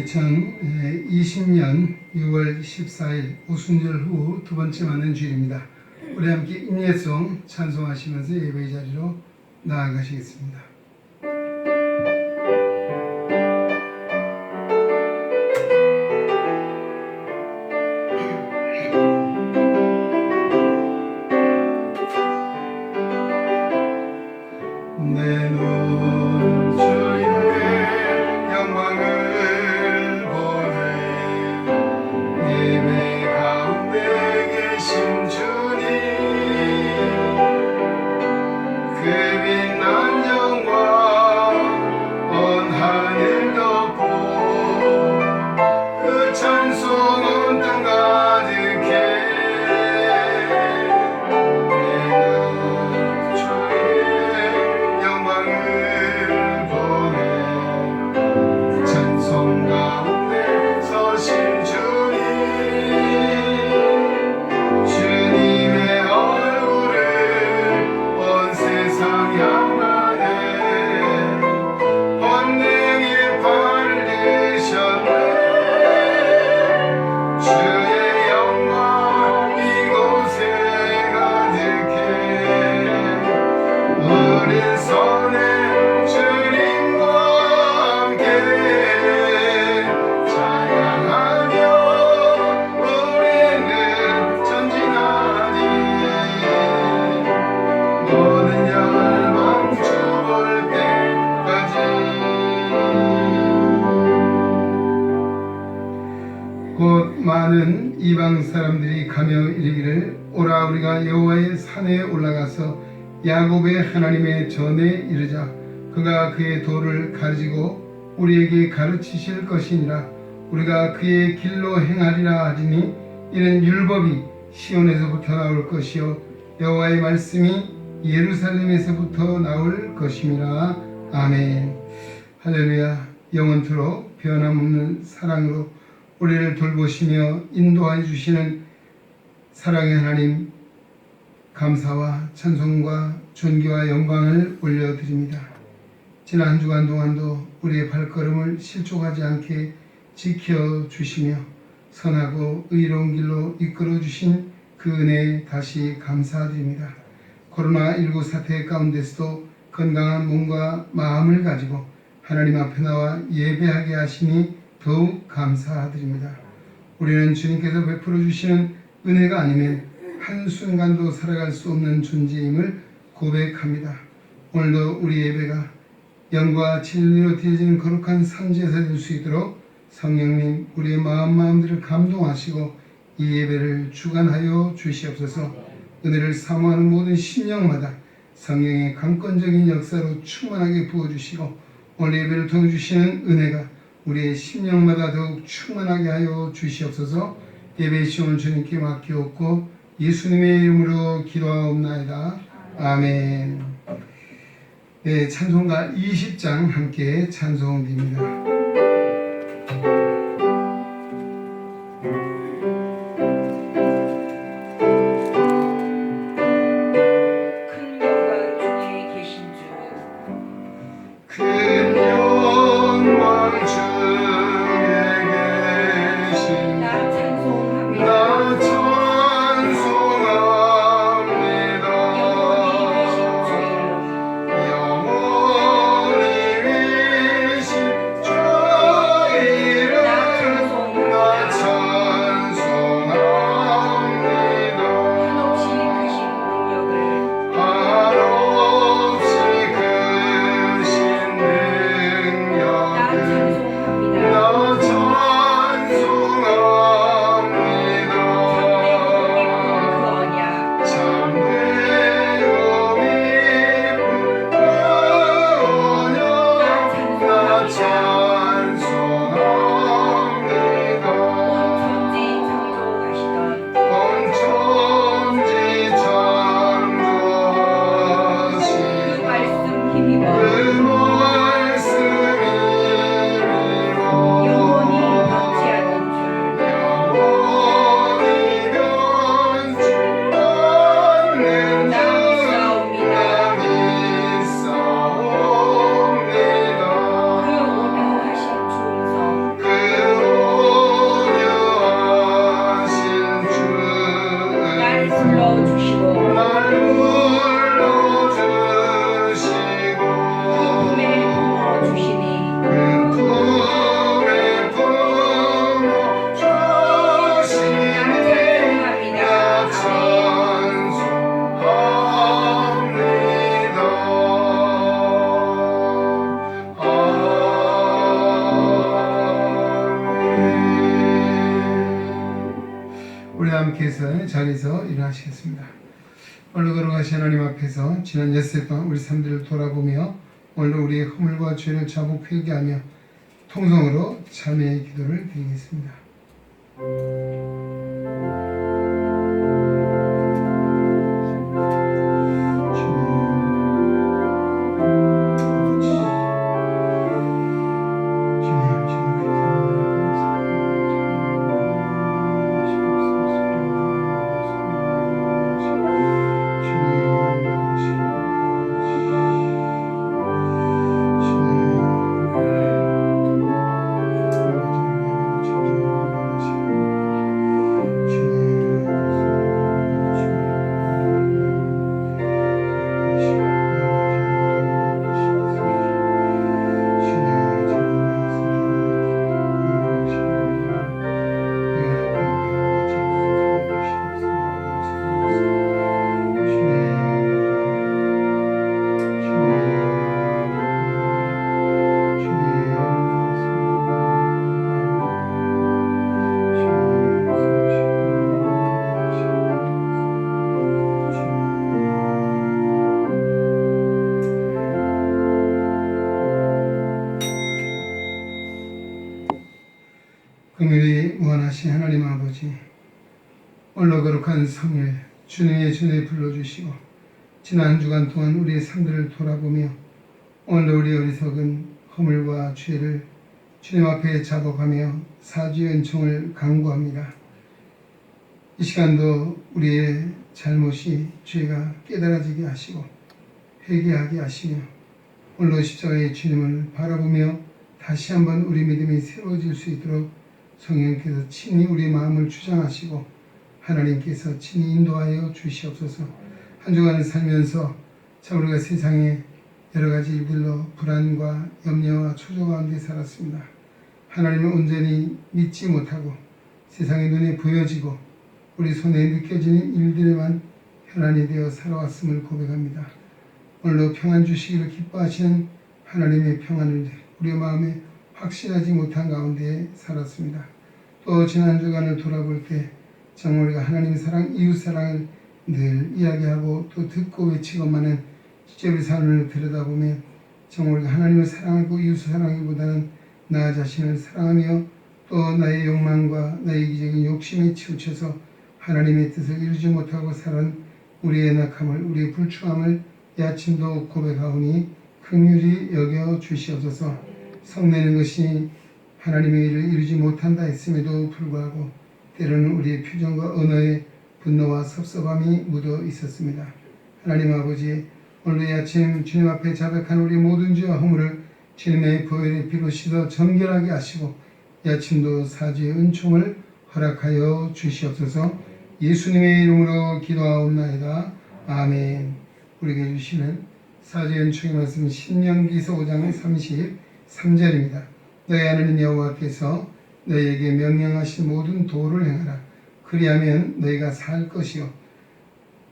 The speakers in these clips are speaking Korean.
2020년 6월 14일 오순절 후 두 번째 맞는 주일입니다. 우리 함께 인예송 찬송하시면서 예배의 자리로 나아가시겠습니다. 내 눈 주님의 영광을 보네. 예배 가운데 계신 주님, 그 빛난 영광 온 하늘 덮고 그 찬송은 땅 가득해. 곧 많은 이방 사람들이 가며 이르기를, 오라 우리가 여호와의 산에 올라가서 야곱의 하나님의 전에 이르자. 그가 그의 도를 가르치고 우리에게 가르치실 것이니라. 우리가 그의 길로 행하리라 하리니 이는 율법이 시온에서부터 나올 것이요 여호와의 말씀이 예루살렘에서부터 나올 것임이라. 아멘. 할렐루야. 영원토록 변함없는 사랑으로 우리를 돌보시며 인도하여 주시는 사랑의 하나님, 감사와 찬송과 존귀와 영광을 올려드립니다. 지난 한 주간 동안도 우리의 발걸음을 실족하지 않게 지켜주시며 선하고 의로운 길로 이끌어주신 그 은혜에 다시 감사드립니다. 코로나19 사태 가운데서도 건강한 몸과 마음을 가지고 하나님 앞에 나와 예배하게 하시니 더욱 감사드립니다. 우리는 주님께서 베풀어 주시는 은혜가 아니면 한순간도 살아갈 수 없는 존재임을 고백합니다. 오늘도 우리 예배가 영과 진리로 드려지는 거룩한 산제사 될 수 있도록 성령님 우리의 마음들을 감동하시고 이 예배를 주관하여 주시옵소서. 은혜를 사모하는 모든 심령마다 성령의 강권적인 역사로 충만하게 부어주시고 오늘 예배를 통해 주시는 은혜가 우리의 심령마다 더욱 충만하게 하여 주시옵소서. 예배의 시험을 주님께 맡기옵고 예수님의 이름으로 기도하옵나이다. 아멘. 네, 찬송가 20장 함께 찬송드립니다. 영원히 계신 주 이름 자리에서 일어나시겠습니다. 오늘 걸어가신 하나님 앞에서 지난 엿새 동안 우리 삶들을 돌아보며 오늘도 우리의 허물과 죄를 자복 회개하며 통성으로 참회의 기도를 드리겠습니다. 긍휼히 무한하신 하나님 아버지, 오늘 거룩한 성일 주님의 전에 불러주시고 지난 한 주간 동안 우리의 삶들을 돌아보며 오늘도 우리 어리석은 허물과 죄를 주님 앞에 자복하며 사죄의 은총을 간구합니다. 이 시간도 우리의 잘못이 죄가 깨달아지게 하시고 회개하게 하시며 오늘도 십자가의 주님을 바라보며 다시 한번 우리 믿음이 새로워질 수 있도록 성령께서 친히 우리 마음을 주장하시고 하나님께서 친히 인도하여 주시옵소서. 한 주간을 살면서 참 우리가 세상에 여러 가지 일들로 불안과 염려와 초조 가운데 살았습니다. 하나님을 온전히 믿지 못하고 세상의 눈에 보여지고 우리 손에 느껴지는 일들에만 현안이 되어 살아왔음을 고백합니다. 오늘도 평안 주시기를 기뻐하시는 하나님의 평안을 우리 마음에 확신하지 못한 가운데 살았습니다. 또 지난 주간을 돌아볼 때 정말 우리가 하나님의 사랑, 이웃 사랑을 늘 이야기하고 또 듣고 외치고만은 실제 우리 삶을 들여다보면 정말 우리가 하나님을 사랑하고 이웃을 사랑하기보다는 나 자신을 사랑하며 또 나의 욕망과 나의 이기적인 욕심에 치우쳐서 하나님의 뜻을 이루지 못하고 살은 우리의 낙함을, 우리의 불충함을 이 아침도 고백하오니 긍휼히 여겨 주시옵소서. 성내는 것이 하나님의 일을 이루지 못한다 했음에도 불구하고 때로는 우리의 표정과 언어에 분노와 섭섭함이 묻어 있었습니다. 하나님 아버지, 오늘 이 아침 주님 앞에 자백한 우리 모든 죄와 허물을 주님의 보혈의 피로 씻어 정결하게 하시고 이 아침도 사죄의 은총을 허락하여 주시옵소서. 예수님의 이름으로 기도하옵나이다. 아멘. 우리에게 주시는 사죄의 은총의 말씀 신명기서 5장 33절입니다. 너희 하나님 여호와께서 너희에게 명령하신 모든 도를 행하라. 그리하면 너희가 살 것이요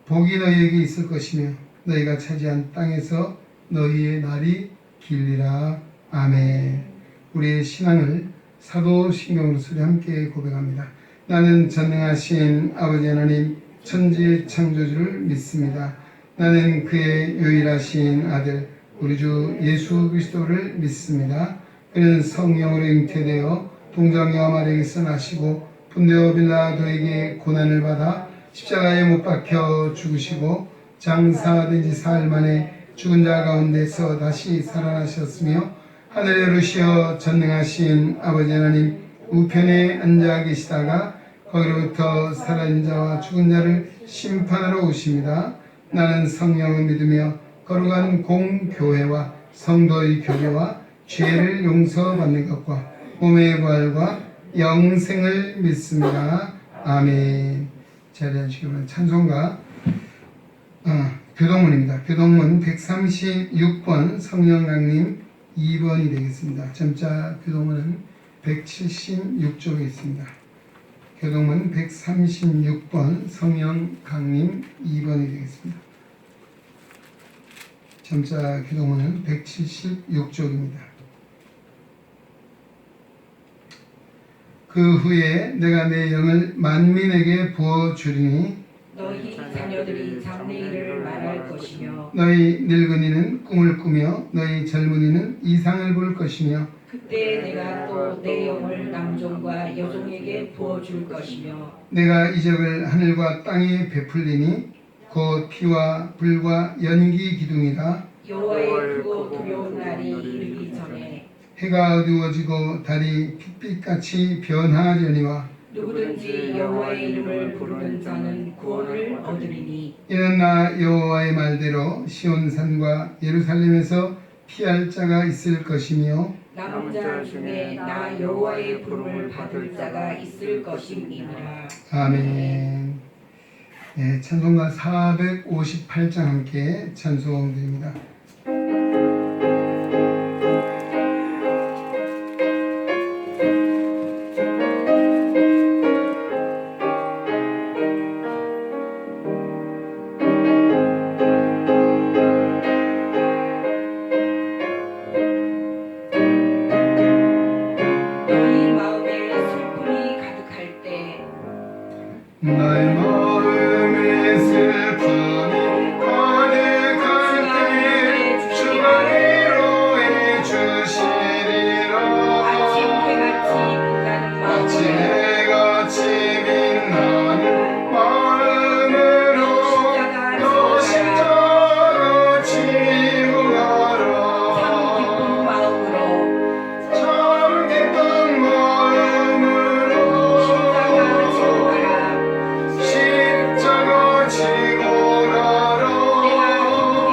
복이 너희에게 있을 것이며 너희가 차지한 땅에서 너희의 날이 길리라. 아멘. 우리의 신앙을 사도신경으로 소리 함께 고백합니다. 나는 전능하신 아버지 하나님 천지 창조주를 믿습니다. 나는 그의 유일하신 아들 우리 주 예수 그리스도를 믿습니다. 그는 성령으로 잉태되어 동정녀 마리아에게서 나시고 본디오 빌라도에게 고난을 받아 십자가에 못 박혀 죽으시고 장사된 지 사흘 만에 죽은 자 가운데서 다시 살아나셨으며 하늘에 오르시어 전능하신 아버지 하나님 우편에 앉아 계시다가 거기로부터 살아있는 자와 죽은 자를 심판하러 오십니다. 나는 성령을 믿으며 거룩한 공교회와 성도의 교제와 죄를 용서받는 것과 몸의 부활과 영생을 믿습니다. 아멘. 자리에 앉으시기 바랍니다. 찬송가 교동문입니다. 교동문 136번 성령강림 2번이 되겠습니다. 점자 교동문은 176쪽에 있습니다. 교동문 136번 성령강림 2번이 되겠습니다. 점자 교동문은 176쪽입니다. 그 후에 내가 내 영을 만민에게 부어 주리니 너희 자녀들이 장래일을 말할 것이며 너희 늙은이는 꿈을 꾸며 너희 젊은이는 이상을 볼 것이며 그때 내가 또 내 영을 남종과 여종에게 부어줄 것이며 내가 이적을 하늘과 땅에 베풀리니 곧 피와 불과 연기 기둥이라 여호와의 크고 두려운 날이 이르기 전에 해가 어두워지고 달이 핏빛같이 변하려니와 누구든지 여호와의 이름을 부르는 자는 구원을 얻으리니 이는 나 여호와의 말대로 시온산과 예루살렘에서 피할 자가 있을 것이며 남은 자 중에 나 여호와의 부름을 받을 자가 있을 것임이니라. 아멘. 네, 찬송가 458장 함께 찬송드립니다. 너희 마음에 슬픔이 가득할 때 나의 마음에 슬픔이 가득할 때 주가 위로해 주시리라. 아침 해같이 빛나는 마음으로 너 십자가 지고 가라. 참 기쁜 마음으로 십자가 지고 가라. 내가 기쁘게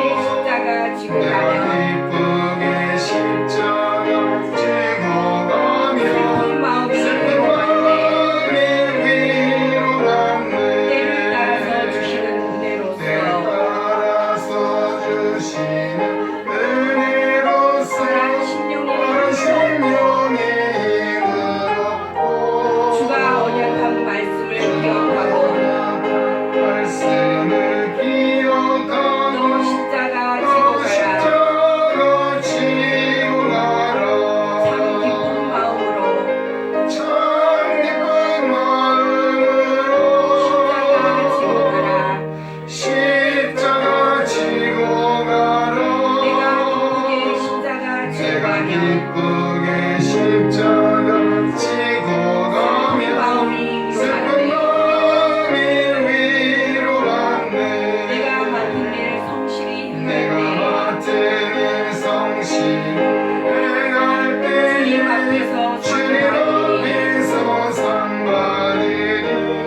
십자가 지고 내가 가면 기쁘게 십자가 지고 가면 슬픈 마음이 위로받네. 때를 따라서 주시는 은혜로서 그러한 심령의 힘으로 주가 언약한 말씀을 기억하고 너 십자가 지고 가라. 참 기쁜 마음으로 십자가 지고 가라. 내가 기쁘게 십자가 지고 가면 슬픈 마음이 위로받네. 내가 맡은 일 성실히 행할 때 주님 앞에서 상 받으리.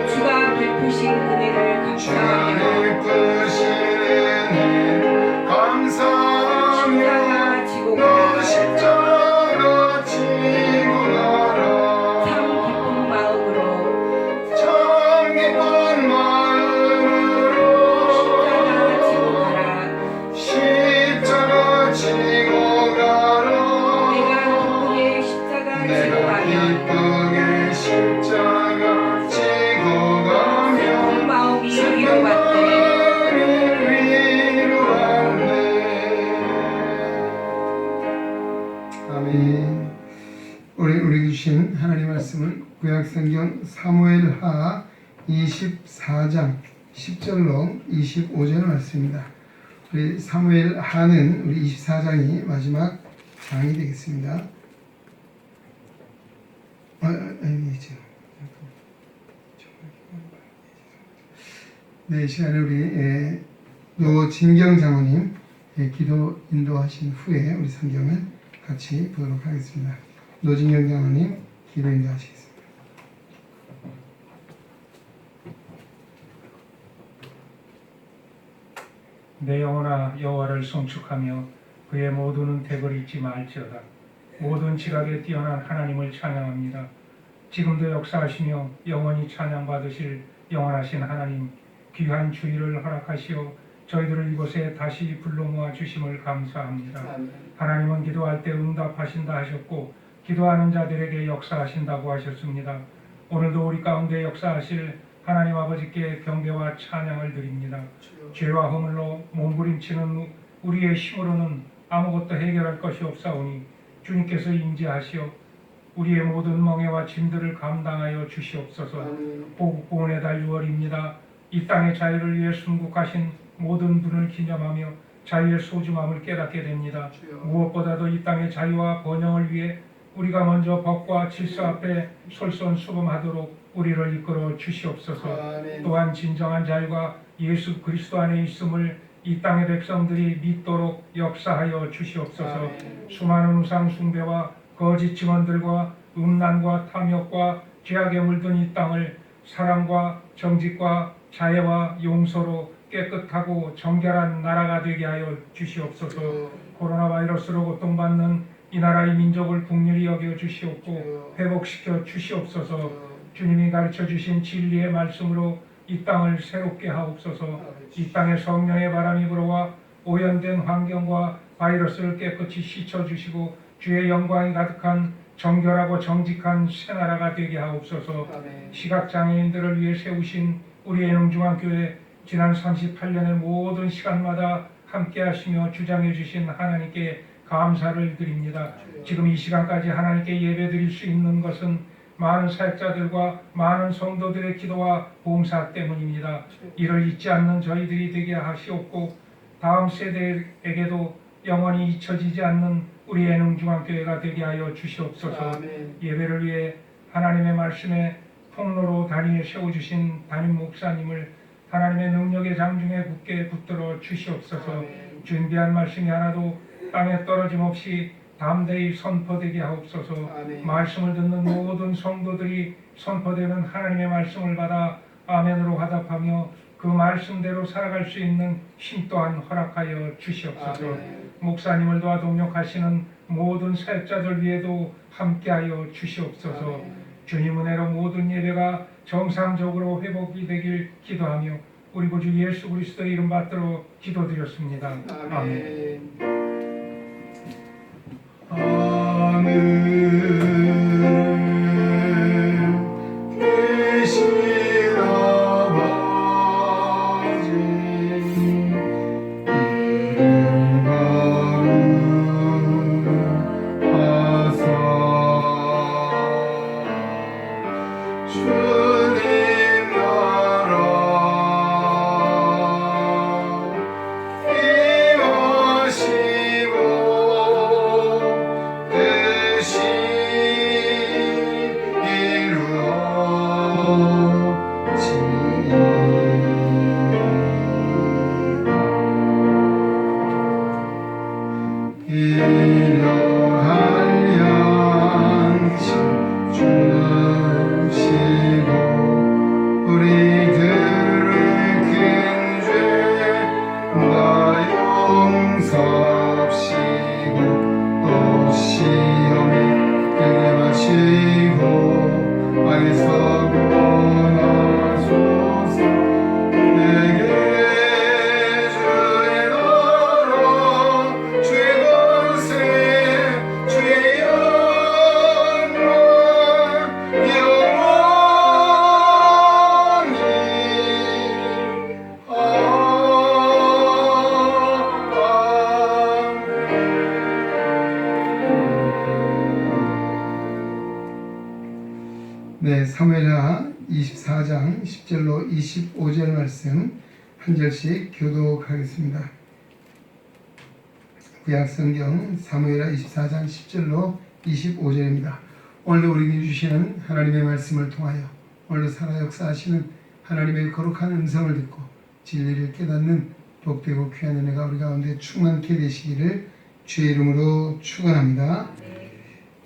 주가 베푸신 은혜를 감사하며 너 십자가 지고 가라. 참 기쁜 마음으로 십자가 지고 가라. 내가 기쁘게 십자가 지고 가면 슬픈 마음이 위로받네. 아멘. 우리 주신 하나님 말씀은 구약성경 사무엘하 24장 10절로 25절 말씀입니다. 우리 사무엘하는 우리 24장이 마지막 장이 되겠습니다. 네, 이 시간에 우리 노진경 장로님 기도 인도하신 후에 우리 성경을 같이 보도록 하겠습니다. 노진경 장로님 기도 인도하시겠습니다. 내 영혼아 여호와를 송축하며 그의 모든 은택을 잊지 말지어다. 모든 지각에 뛰어난 하나님을 찬양합니다. 지금도 역사하시며 영원히 찬양받으실 영원하신 하나님, 귀한 주의를 허락하시어 저희들을 이곳에 다시 불러 모아 주심을 감사합니다. 하나님은 기도할 때 응답하신다 하셨고 기도하는 자들에게 역사하신다고 하셨습니다. 오늘도 우리 가운데 역사하실 하나님 아버지께 경배와 찬양을 드립니다. 죄와 허물로 몸부림치는 우리의 힘으로는 아무것도 해결할 것이 없사오니 주님께서 임재하시어 우리의 모든 멍에와 짐들을 감당하여 주시옵소서. 아멘. 보국보훈의 달 6월입니다. 이 땅의 자유를 위해 순국하신 모든 분을 기념하며 자유의 소중함을 깨닫게 됩니다. 주여. 무엇보다도 이 땅의 자유와 번영을 위해 우리가 먼저 법과 질서 앞에 솔선수범하도록 우리를 이끌어 주시옵소서. 아멘. 또한 진정한 자유가 예수 그리스도 안에 있음을 이 땅의 백성들이 믿도록 역사하여 주시옵소서. 아멘. 수많은 우상 숭배와 거짓 증언들과 음란과 탐욕과 죄악에 물든 이 땅을 사랑과 정직과 자애와 용서로 깨끗하고 정결한 나라가 되게 하여 주시옵소서. 주여. 코로나 바이러스로 고통받는 이 나라의 민족을 긍휼히 여겨 주시옵고 주여. 회복시켜 주시옵소서. 주여. 주님이 가르쳐 주신 진리의 말씀으로 이 땅을 새롭게 하옵소서. 이 땅에 성령의 바람이 불어와 오염된 환경과 바이러스를 깨끗이 씻어주시고 주의 영광이 가득한 정결하고 정직한 새나라가 되게 하옵소서. 아멘. 시각장애인들을 위해 세우신 우리 예능중앙교회 지난 38년의 모든 시간마다 함께 하시며 주장해 주신 하나님께 감사를 드립니다. 지금 이 시간까지 하나님께 예배드릴 수 있는 것은 많은 사역자들과 많은 성도들의 기도와 봉사 때문입니다. 이를 잊지 않는 저희들이 되게 하시옵고 다음 세대에게도 영원히 잊혀지지 않는 우리 예능중앙교회가 되게 하여 주시옵소서. 아멘. 예배를 위해 하나님의 말씀에 통로로 다리에 세워주신 담임 목사님을 하나님의 능력의 장중에 굳게 붙들어 주시옵소서. 아멘. 준비한 말씀이 하나도 땅에 떨어짐 없이 담대히 선포되게 하옵소서. 아멘. 말씀을 듣는 모든 성도들이 선포되는 하나님의 말씀을 받아 아멘으로 화답하며 그 말씀대로 살아갈 수 있는 힘 또한 허락하여 주시옵소서. 아멘. 목사님을 도와 동역하시는 모든 사역자들 위에도 함께하여 주시옵소서. 아멘. 주님 은혜로 모든 예배가 정상적으로 회복이 되길 기도하며 우리 구주 예수 그리스도의 이름 받들어 기도드렸습니다. 아멘. 아멘. 계신 아버지 이름 거룩하사 주님 나라 임하시고 뜻이 이러한 양식 주시고 우리들의 큰 죄 다 용서하시고 또 시험에 들게 마시고 안에서 구원하소서. 내게 주의 나라 주의 권세 주의 영광 영원히 네, 사무엘하 24장 10절로 25절 말씀 한 절씩 교독하겠습니다. 구약성경 사무엘하 24장 10절로 25절입니다. 오늘도 우리에게 주시는 하나님의 말씀을 통하여 오늘도 살아 역사하시는 하나님의 거룩한 음성을 듣고 진리를 깨닫는 복되고 귀한 은혜가 우리 가운데 충만케 되시기를 주의 이름으로 축원합니다.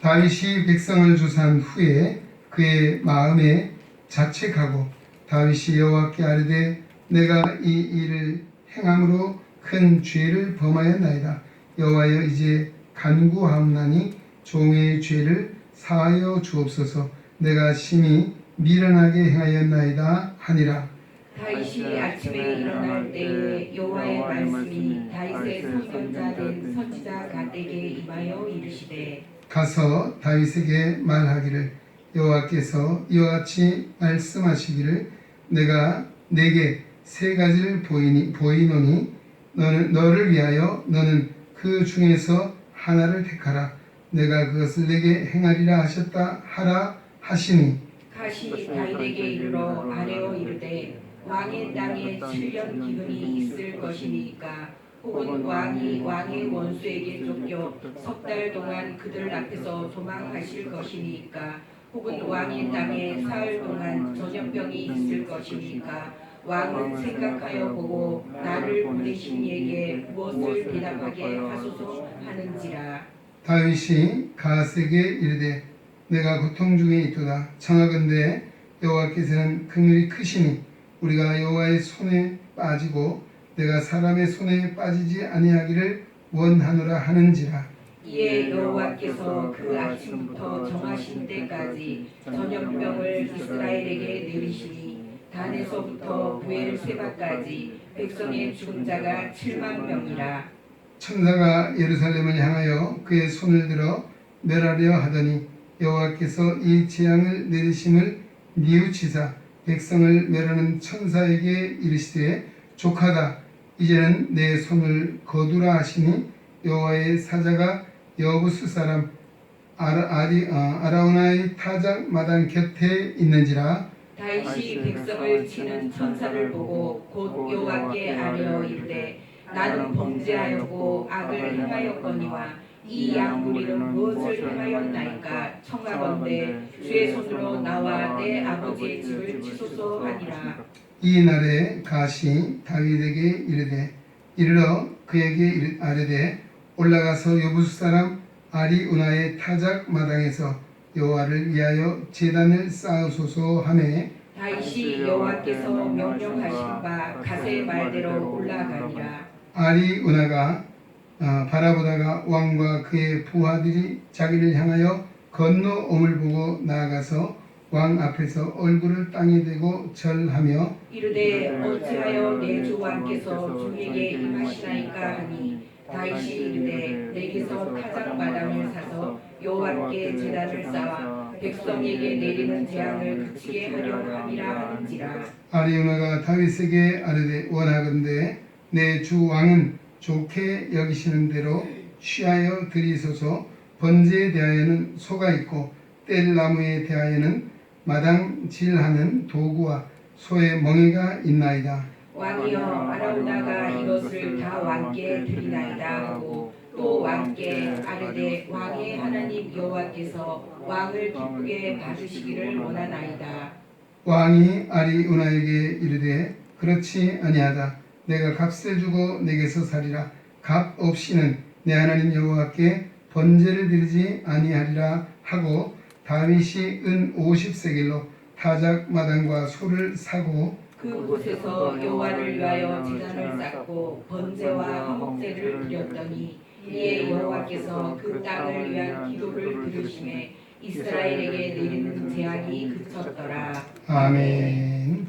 다윗이 백성을 조사한 후에 그의 마음에 자책하고 다윗이 여호와께 아뢰되 내가 이 일을 행함으로 큰 죄를 범하였나이다. 여호와여 이제 간구하옵나니 종의 죄를 사하여 주옵소서. 내가 심히 미련하게 행하였나이다 하니라. 다윗이 아침에 일어날 때에 여호와의 말씀이 다윗의 선견자 된 선지자 갓에게 임하여 이르시되 가서 다윗에게 말하기를 여호와께서 이와 같이 말씀하시기를 내가 내게 세 가지를 보이노니 너를 위하여 너는 그 중에서 하나를 택하라. 내가 그것을 내게 행하리라 하셨다 하라 하시니 가시 다윗에게 이르러 아뢰어 이르되 왕의 땅에 7년 기근이 있을 것이니까 혹은 왕이 왕의 원수에게 쫓겨 석 달 동안 그들 앞에서 도망하실 것이니까 혹은 왕의 땅에 사흘 동안 전염병이 있을 것이니까 왕은 생각하여 보고 나를 보내신 이에게 무엇을 대답하게 하소서 하는지라. 다윗이 가세에게 이르되 내가 고통 중에 있도다. 청하건대 여호와께서는 긍휼이 크시니 우리가 여호와의 손에 빠지고 내가 사람의 손에 빠지지 아니하기를 원하노라 하는지라. 이에 여호와께서 그 아침부터 정하신 때까지 전염병을 이스라엘에게 내리시니 단에서부터 부엘세바까지 백성의 죽은 자가 7만 명이라. 천사가 예루살렘을 향하여 그의 손을 들어 멸하려 하더니 여호와께서 이 재앙을 내리심을 뉘우치사 백성을 멸하는 천사에게 이르시되 족하다. 이제는 내 손을 거두라 하시니 여호와의 사자가 여부수 사람 아라우나의 타작 마당 곁에 있는지라. 다윗이 백성을 치는 천사를 보고 곧 여호와께 아뢰어 이르되 나는 범죄하였고 악을 행하였거니와 이 양무리는 무엇을 행하였나이까 청하건대 주의 손으로 나와 내 아버지의 집을 치소서 하니라. 이 날에 가시 다윗에게 이르되 이르러 그에게 아뢰되 올라가서 여부수 사람 아리우나의 타작 마당에서 여호와를 위하여 제단을 쌓으소서 하매 다윗이 여호와께서 명령하신 바 가세 말대로 올라가니라. 아리우나가 바라보다가 왕과 그의 부하들이 자기를 향하여 건너옴을 보고 나아가서 왕 앞에서 얼굴을 땅에 대고 절하며 이르되 어찌하여 내 주 왕께서 주에게 임하시나이까 하니 다윗이 이르되 내게서 타작 마당을 사서 여호와께 제단을 쌓아 백성에게 내리는 재앙을 그치게 하려 함이라 하는지라. 아리우나가 다윗에게 아뢰되 원하건대 내 주 왕은 좋게 여기시는 대로 취하여 드리소서. 번제에 대하여는 소가 있고 뗄나무에 대하여는 마당질하는 도구와 소의 멍에가 있나이다. 왕이여 아라우나가 이것을 다 왕께 드리나이다 하고 또 왕께 아뢰되 왕의 하나님 여호와께서 왕을 기쁘게 받으시기를 원하나이다. 왕이 아리우나에게 이르되 그렇지 아니하다. 내가 값을 주고 내게서 사리라. 값 없이는 내 하나님 여호와께 번제를 드리지 아니하리라 하고 다윗이 은 50세겔로 타작 마당과 소를 사고 그곳에서 여호와를 위하여 제단을 쌓고 번제와 화목제를 드렸더니 이에 여호와께서 그 땅을 위한 기도를 들으심에 이스라엘에게 내리는 재앙이 그쳤더라. 아멘.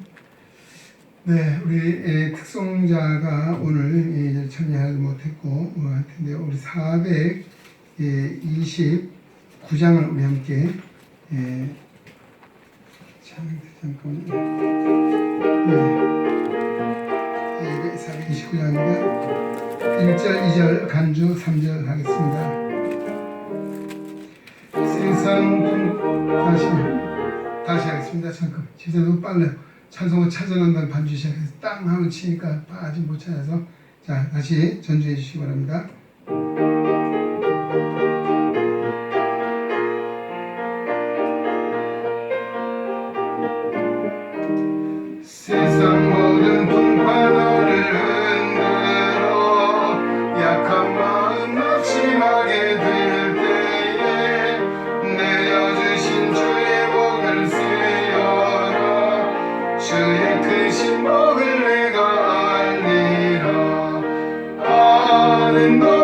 네, 우리 특송자가 오늘 참여하지 못했고 텐데 우리 429장을 우리 함께 잠깐만요. 네, 429장입니다. 1절, 2절, 간주 3절 하겠습니다. 세상 다시 하겠습니다. 잠깐 진짜 너무 빨라요. 찬송을 찾아낸다는 반주 시작해서 땅 하고 치니까 아직 못 찾아서 자 다시 전주해 주시기 바랍니다. 세상 모든 풍파 너를 흔들어 약한 마음 낙심하게 될 때에 내려주신 주의 복을 쓰여라. 주의 크신 복을 내가 알리라. 아는 너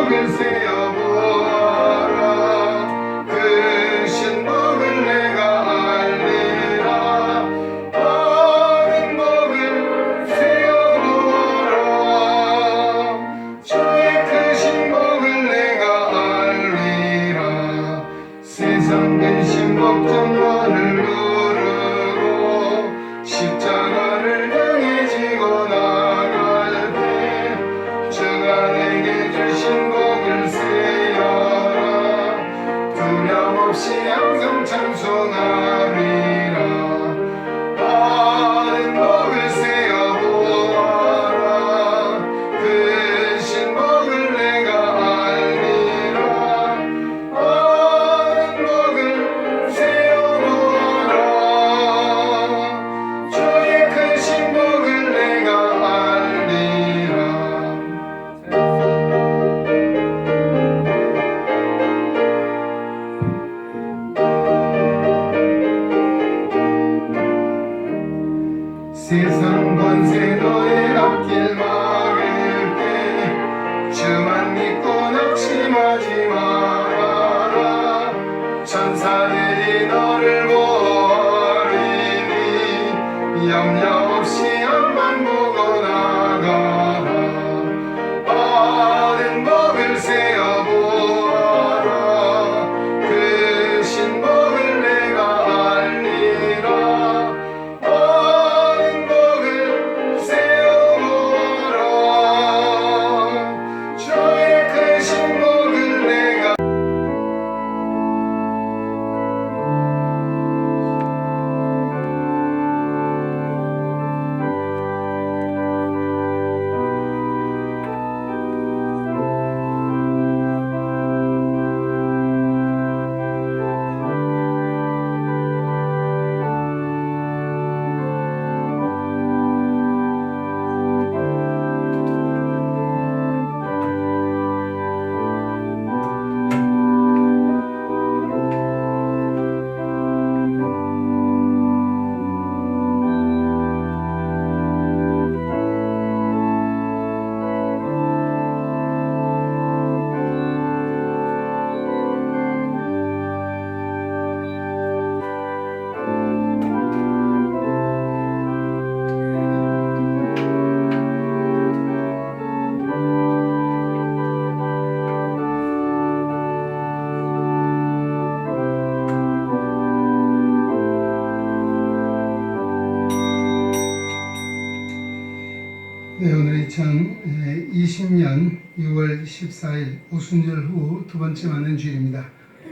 2020년 6월 14일 오순절 후 두 번째 맞는 주일입니다.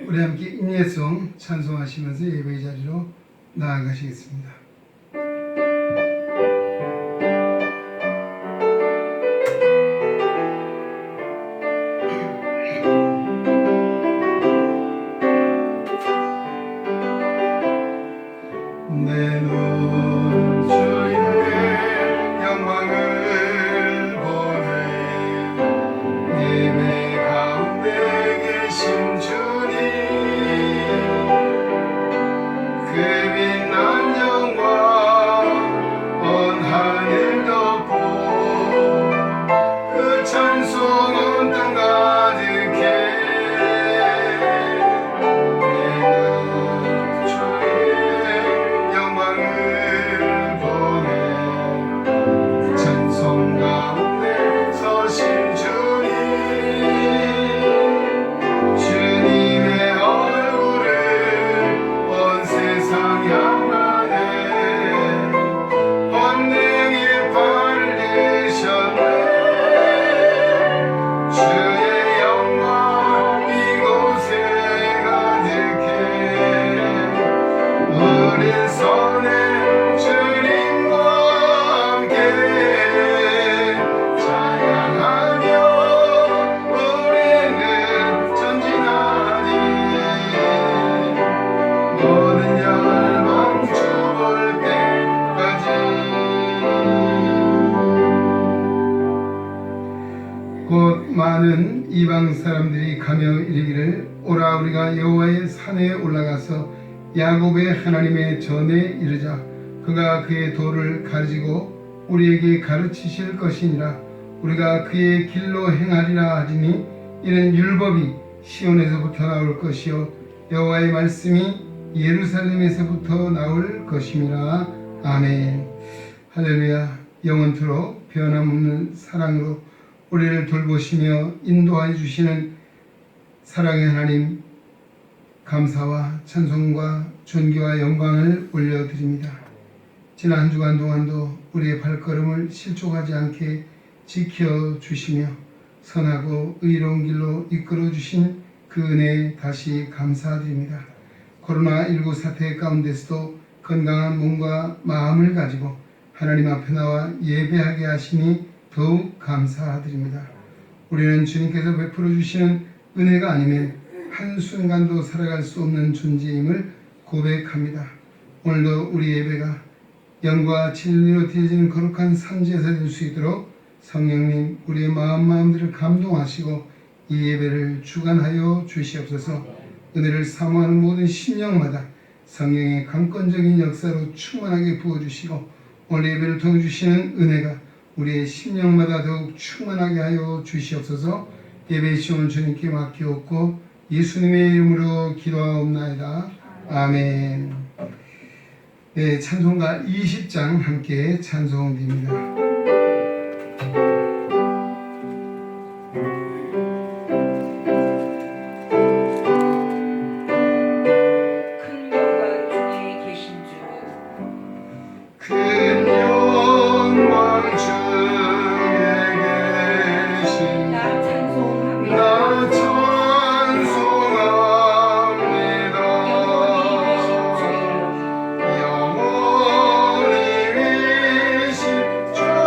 우리 함께 인예송 찬송하시면서 예배의 자리로 나아가시겠습니다. 내 눈 주님의 영광을 보네. 예배 가운데 계신 주님, 그 빛난 영광 온 하늘 덮고 그 찬송은 땅 가득해. 내 눈 주의 영광을 보네. 찬송 가운데 서신 주님, 주님의 얼굴을 온 세상 향하네. 번능의 발을 드셨네. 주의 영광 이곳에 가득해. 어린 손에 주님과 함께 찬양하며 우리는 전진하니. 모든 열방 주볼 때까지. 곧 많은 이방 사람들이 가며 이르기를, 오라 우리가 여호와의 산에 올라가서 야곱의 하나님의 전에 이르자. 그가 그의 도를 가르치고 우리에게 가르치실 것이니라. 우리가 그의 길로 행하리라 하리니 이는 율법이 시온에서부터 나올 것이요 여호와의 말씀이 예루살렘에서부터 나올 것임이라. 아멘. 할렐루야. 영원토록 변함없는 사랑으로 우리를 돌보시며 인도하여 주시는 사랑의 하나님, 감사와 찬송과 존귀와 영광을 올려드립니다. 지난 한 주간 동안도 우리의 발걸음을 실족하지 않게 지켜주시며 선하고 의로운 길로 이끌어주신 그 은혜에 다시 감사드립니다. 코로나19 사태 가운데서도 건강한 몸과 마음을 가지고 하나님 앞에 나와 예배하게 하시니 더욱 감사드립니다. 우리는 주님께서 베풀어 주시는 은혜가 아니면 한순간도 살아갈 수 없는 존재임을 고백합니다. 오늘도 우리 예배가 영과 진리로 드려지는 거룩한 산지에서 될 수 있도록 성령님 우리의 마음들을 감동하시고 이 예배를 주관하여 주시옵소서. 은혜를 사모하는 모든 심령마다 성령의 강권적인 역사로 충만하게 부어주시고 오늘 예배를 통해 주시는 은혜가 우리의 심령마다 더욱 충만하게 하여 주시옵소서. 예배 시험을 주님께 맡기옵고 예수님의 이름으로 기도하옵나이다. 아멘. 네, 찬송가 20장 함께 찬송드립니다. 주의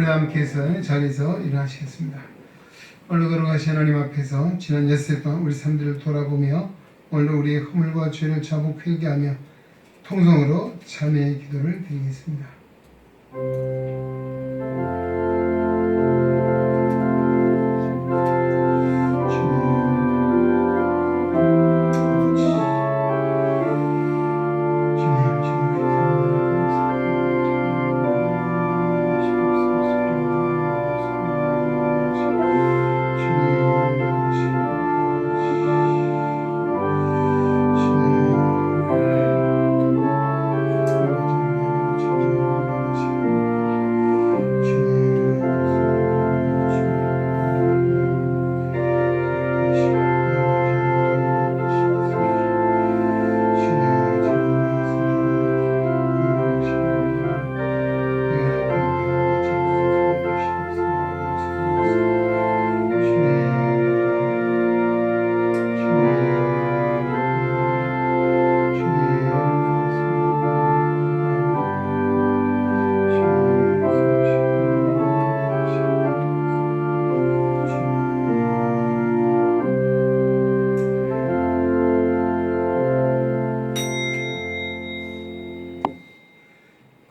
우리 함께해서 자리에서 일어나시겠습니다. 오늘 걸어가신 하나님 앞에서 지난 엿새 동안 우리 삶들을 돌아보며 오늘 우리의 허물과 죄를 자복 회개하며 통성으로 참회의 기도를 드리겠습니다.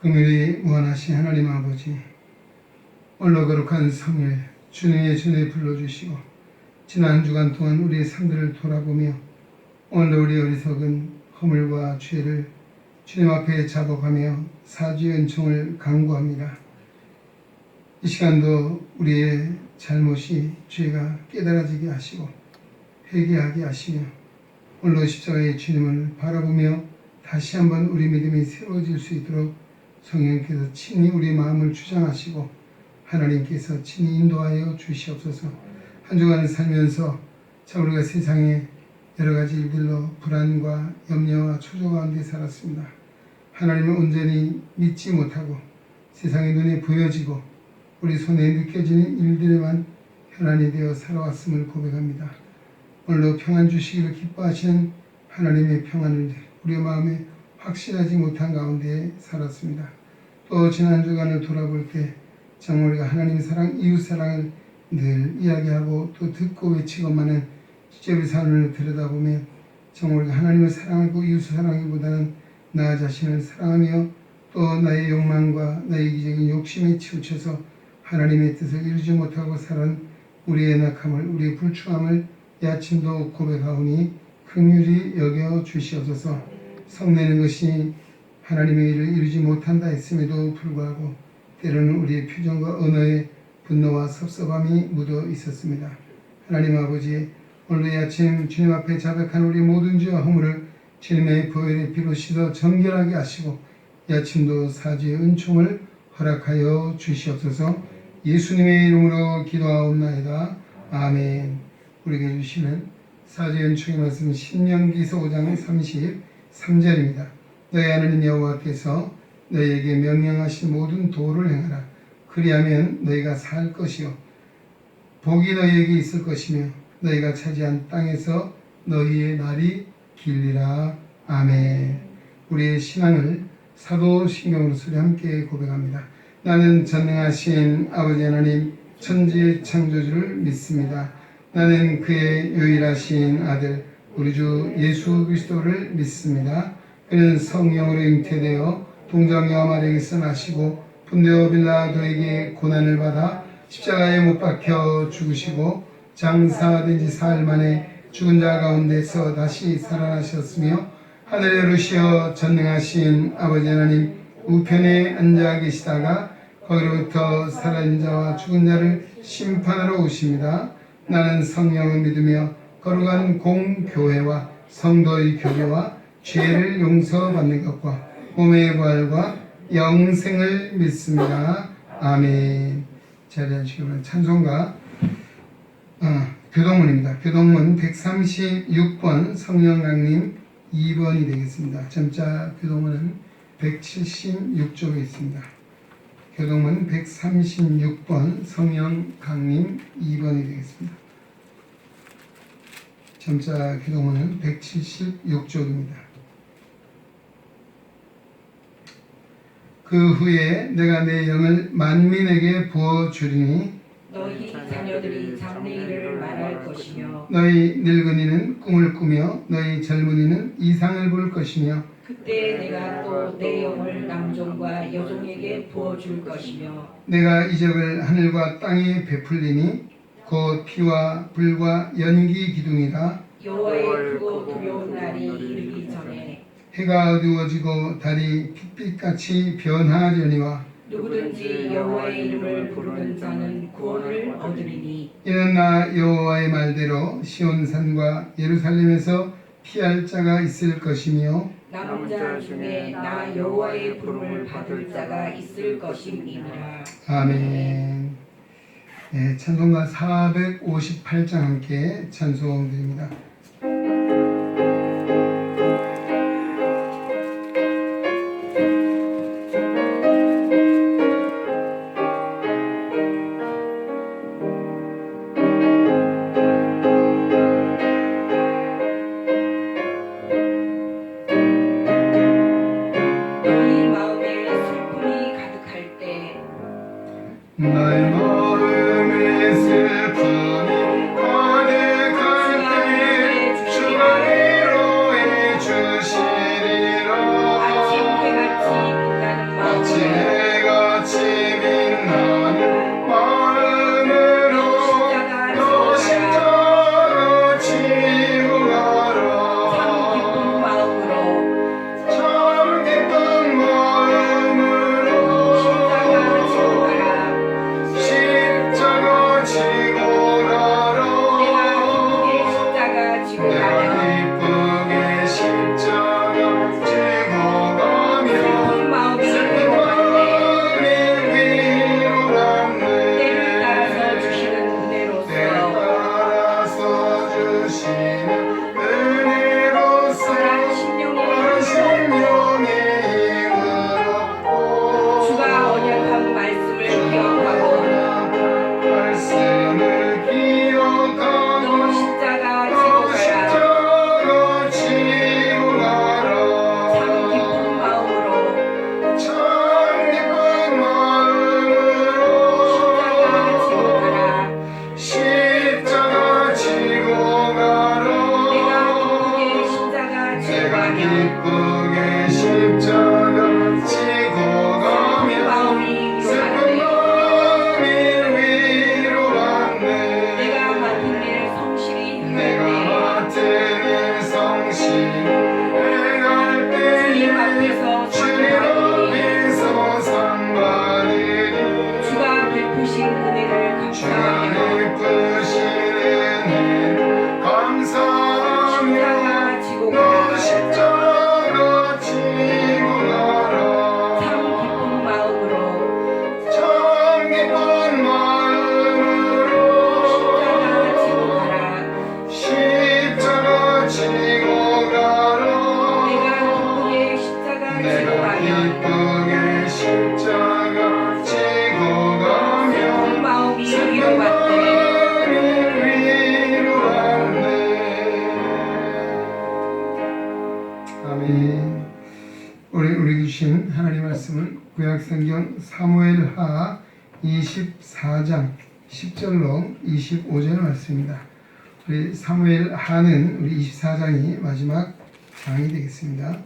긍휼히 무한하신 하나님 아버지, 오늘 거룩한 성일 주님의 전에 불러주시고 지난 한 주간 동안 우리의 삶들을 돌아보며 오늘 우리 어리석은 허물과 죄를 주님 앞에 자복하며 사죄의 은총을 간구합니다. 이 시간도 우리의 잘못이 죄가 깨달아지게 하시고 회개하게 하시며 오늘 십자가의 주님을 바라보며 다시 한번 우리 믿음이 새로워질 수 있도록 성령께서 친히 우리 마음을 주장하시고 하나님께서 친히 인도하여 주시옵소서. 한 주간을 살면서 참 우리가 세상에 여러 가지 일들로 불안과 염려와 초조 가운데 살았습니다. 하나님을 온전히 믿지 못하고 세상의 눈에 보여지고 우리 손에 느껴지는 일들에만 현안이 되어 살아왔음을 고백합니다. 오늘도 평안 주시기를 기뻐하시는 하나님의 평안을 우리 마음에 확신하지 못한 가운데 살았습니다. 또 지난 주간을 돌아볼 때 정말 우리가 하나님의 사랑, 이웃 사랑을 늘 이야기하고 또 듣고 외치고만은 실제 우리 삶을 들여다보면 정말 우리가 하나님을 사랑하고 이웃을 사랑하기보다는 나 자신을 사랑하며 또 나의 욕망과 나의 이기적인 욕심에 치우쳐서 하나님의 뜻을 이루지 못하고 살은 우리의 낙함을, 우리의 불충함을 이 아침도 고백하오니 긍휼히 여겨 주시옵소서. 성내는 것이 하나님의 일을 이루지 못한다 했음에도 불구하고 때로는 우리의 표정과 언어에 분노와 섭섭함이 묻어 있었습니다. 하나님 아버지, 오늘 이 아침 주님 앞에 자백한 우리 모든 죄와 허물을 주님의 보혈의 피로 씻어 정결하게 하시고 이 아침도 사죄의 은총을 허락하여 주시옵소서. 예수님의 이름으로 기도하옵나이다. 아멘. 우리에게 주시는 사죄의 은총의 말씀 신명기서 5장 33절입니다. 너희 하나님 여호와께서 너희에게 명령하신 모든 도를 행하라. 그리하면 너희가 살 것이요 복이 너희에게 있을 것이며 너희가 차지한 땅에서 너희의 날이 길리라. 아멘. 우리의 신앙을 사도신경으로 함께 고백합니다. 나는 전능하신 아버지 하나님 천지 창조주를 믿습니다. 나는 그의 유일하신 아들 우리 주 예수 그리스도를 믿습니다. 그는 성령으로 잉태되어 동정녀 마리아에게서 나시고 본디오 빌라도에게 고난을 받아 십자가에 못 박혀 죽으시고 장사된 지 사흘 만에 죽은 자 가운데서 다시 살아나셨으며 하늘에 오르시어 전능하신 아버지 하나님 우편에 앉아 계시다가 거기로부터 살아있는 자와 죽은 자를 심판하러 오십니다. 나는 성령을 믿으며 거룩한 공교회와 성도의 교제와 죄를 용서받는 것과 몸의 부활과 영생을 믿습니다. 아멘. 자리에 앉으시면 찬송가 교동문입니다. 교동문 136번 성령강림 2번이 되겠습니다. 점자 교동문은 176쪽에 있습니다. 교동문 136번 성령강림 2번이 되겠습니다. 점자 교동문은 176쪽입니다. 그 후에 내가 내 영을 만민에게 부어 주리니 너희 자녀들이 장래일을 말할 것이며 너희 늙은이는 꿈을 꾸며 너희 젊은이는 이상을 볼 것이며 그때 내가 또 내 영을 남종과 여종에게 부어줄 것이며 내가 이적을 하늘과 땅에 베풀리니 곧 피와 불과 연기 기둥이라 여호와의 크고 두려운 날이 이르기 전에 해가 어두워지고 달이 핏빛같이 변하려니와 누구든지 여호와의 이름을 부르는 자는 구원을 얻으리니 이는 나 여호와의 말대로 시온산과 예루살렘에서 피할 자가 있을 것이며 남은 자 중에 나 여호와의 부름을 받을 자가 있을 것임이니라. 아멘. 네, 찬송가 458장 함께 찬송드립니다. 너희 마음에 슬픔이 가득할 때 나의 마음에 슬픔이 가득할 때 주가 위로해 주시리라. 아침 해같이 빛나는 마음으로 너 십자가 지고 가라. 참 기쁜 마음으로 십자가 지고 가라. 내가 기쁘게 십자가 지고 가며 슬픈 마음이 위로받네. 때를 따라서 주시는 은혜로서 바른 심령의 힘으로 주가 언약한 말씀을 기억하고 너 십자가 지고 가라. 참 기쁜 마음으로 십자가 지고 가라. 내가 기쁘게 십자가 지고 가며 슬픈 마음이 위로받네. 내가 맡은 일 성실히 행할 때 주님 앞에서 상 받으리. 주가 베푸신 은혜를 감사하며 너 십자가 지고 가라. 참 기쁜 마음으로 십자가 지고 가라. 내가 기쁘게 십자가 지고 가며 슬픈 마음이 위로받네. 아멘. 우리 주신 하나님 말씀은 구약성경 사무엘하 24장 10절로 25절 말씀입니다. 우리 사무엘하는 우리 24장이 마지막 장이 되겠습니다.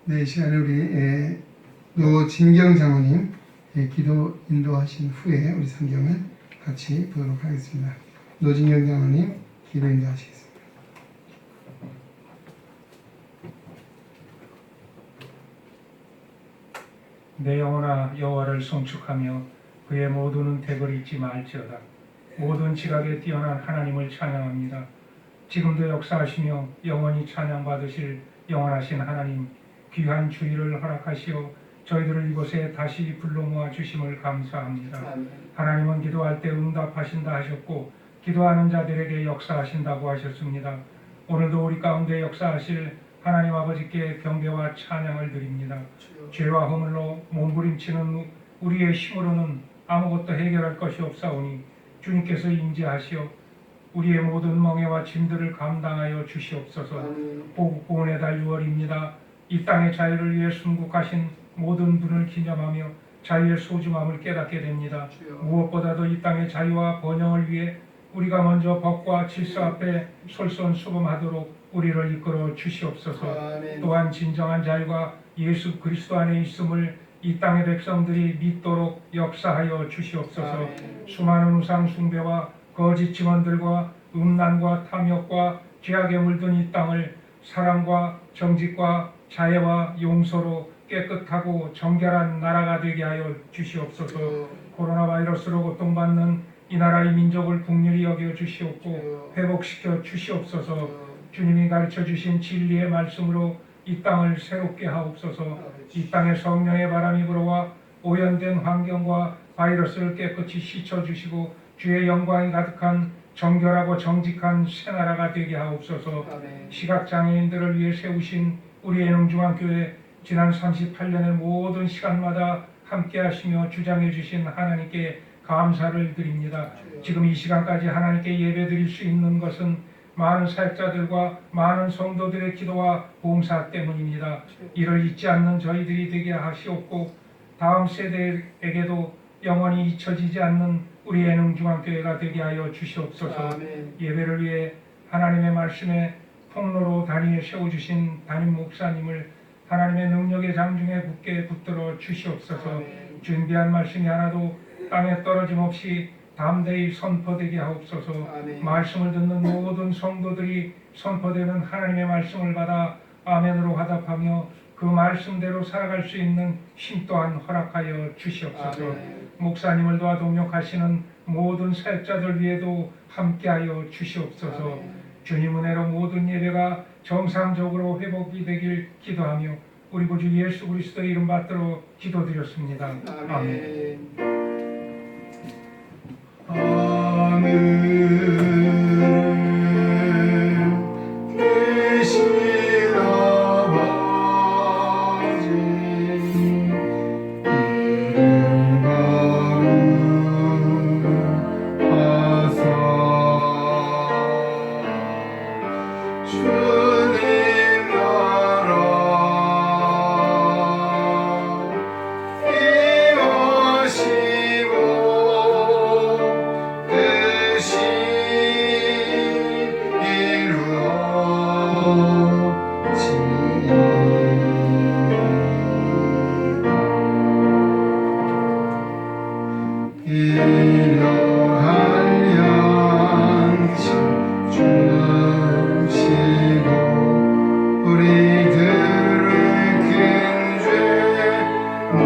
네, 이 시간에 우리 노진경 장로님 기도 인도하신 후에 우리 성경을 같이 보도록 하겠습니다. 노진경 장로님 기도 인도하시겠습니다. 내 영혼아 여호와를 송축하며 그의 모든 은택을 잊지 말지어다. 모든 지각에 뛰어난 하나님을 찬양합니다. 지금도 역사하시며 영원히 찬양받으실 영원하신 하나님, 귀한 주의를 허락하시어 저희들을 이곳에 다시 불러 모아 주심을 감사합니다. 하나님은 기도할 때 응답하신다 하셨고 기도하는 자들에게 역사하신다고 하셨습니다. 오늘도 우리 가운데 역사하실 하나님 아버지께 경배와 찬양을 드립니다. 죄와 허물로 몸부림치는 우리의 힘으로는 아무것도 해결할 것이 없사오니 주님께서 임재하시어 우리의 모든 멍에와 짐들을 감당하여 주시옵소서. 아멘. 보복보훈의 달 6월입니다. 이 땅의 자유를 위해 순국하신 모든 분을 기념하며 자유의 소중함을 깨닫게 됩니다. 주여. 무엇보다도 이 땅의 자유와 번영을 위해 우리가 먼저 법과 질서 앞에 솔선수범하도록 우리를 이끌어 주시옵소서. 아멘. 또한 진정한 자유가 예수 그리스도 안에 있음을 이 땅의 백성들이 믿도록 역사하여 주시옵소서. 아멘. 수많은 우상 숭배와 거짓 증언들과 음란과 탐욕과 죄악에 물든 이 땅을 사랑과 정직과 자애와 용서로 깨끗하고 정결한 나라가 되게 하여 주시옵소서. 주여. 코로나 바이러스로 고통받는 이 나라의 민족을 긍휼히 여겨 주시옵고 주여. 회복시켜 주시옵소서. 주여. 주님이 가르쳐 주신 진리의 말씀으로 이 땅을 새롭게 하옵소서. 이 땅에 성령의 바람이 불어와 오염된 환경과 바이러스를 깨끗이 씻어주시고 주의 영광이 가득한 정결하고 정직한 새 나라가 되게 하옵소서. 아멘. 시각장애인들을 위해 세우신 우리 예능중앙교회 지난 38년의 모든 시간마다 함께 하시며 주장해 주신 하나님께 감사를 드립니다. 지금 이 시간까지 하나님께 예배 드릴 수 있는 것은 많은 사역자들과 많은 성도들의 기도와 봉사 때문입니다. 이를 잊지 않는 저희들이 되게 하시옵고 다음 세대에게도 영원히 잊혀지지 않는 우리 예능중앙교회가 되게 하여 주시옵소서. 아멘. 예배를 위해 하나님의 말씀에 통로로 단위에 세워주신 담임 목사님을 하나님의 능력의 장중에 굳게 붙들어 주시옵소서. 아멘. 준비한 말씀이 하나도 땅에 떨어짐 없이 담대히 선포되게 하옵소서. 아멘. 말씀을 듣는 모든 성도들이 선포되는 하나님의 말씀을 받아 아멘으로 화답하며 그 말씀대로 살아갈 수 있는 힘 또한 허락하여 주시옵소서. 아멘. 목사님을 도와 동역하시는 모든 사역자들 위에도 함께하여 주시옵소서. 아멘. 주님 은혜로 모든 예배가 정상적으로 회복이 되길 기도하며 우리 구주 예수 그리스도의 이름 받들어 기도드렸습니다. 아멘. 아멘. 대신 아버지 이름 거룩하사 주님 나라 임하시고 뜻이 이러한 양식 주시고 우리들의 큰 죄 다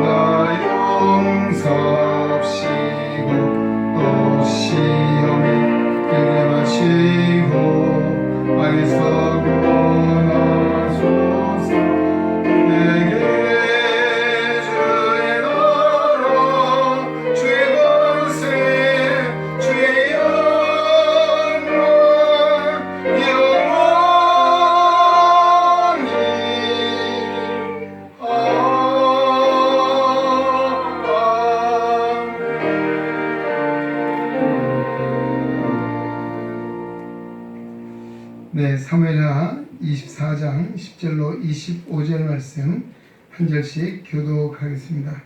용서하시고 또 시험에 들게 마시고 악에서 구원하소서. 내게 주의 나라 주의 권세 주의 영광 영원히 네, 사무엘하 24장 10절로 25절 말씀 한 절씩 교독하겠습니다.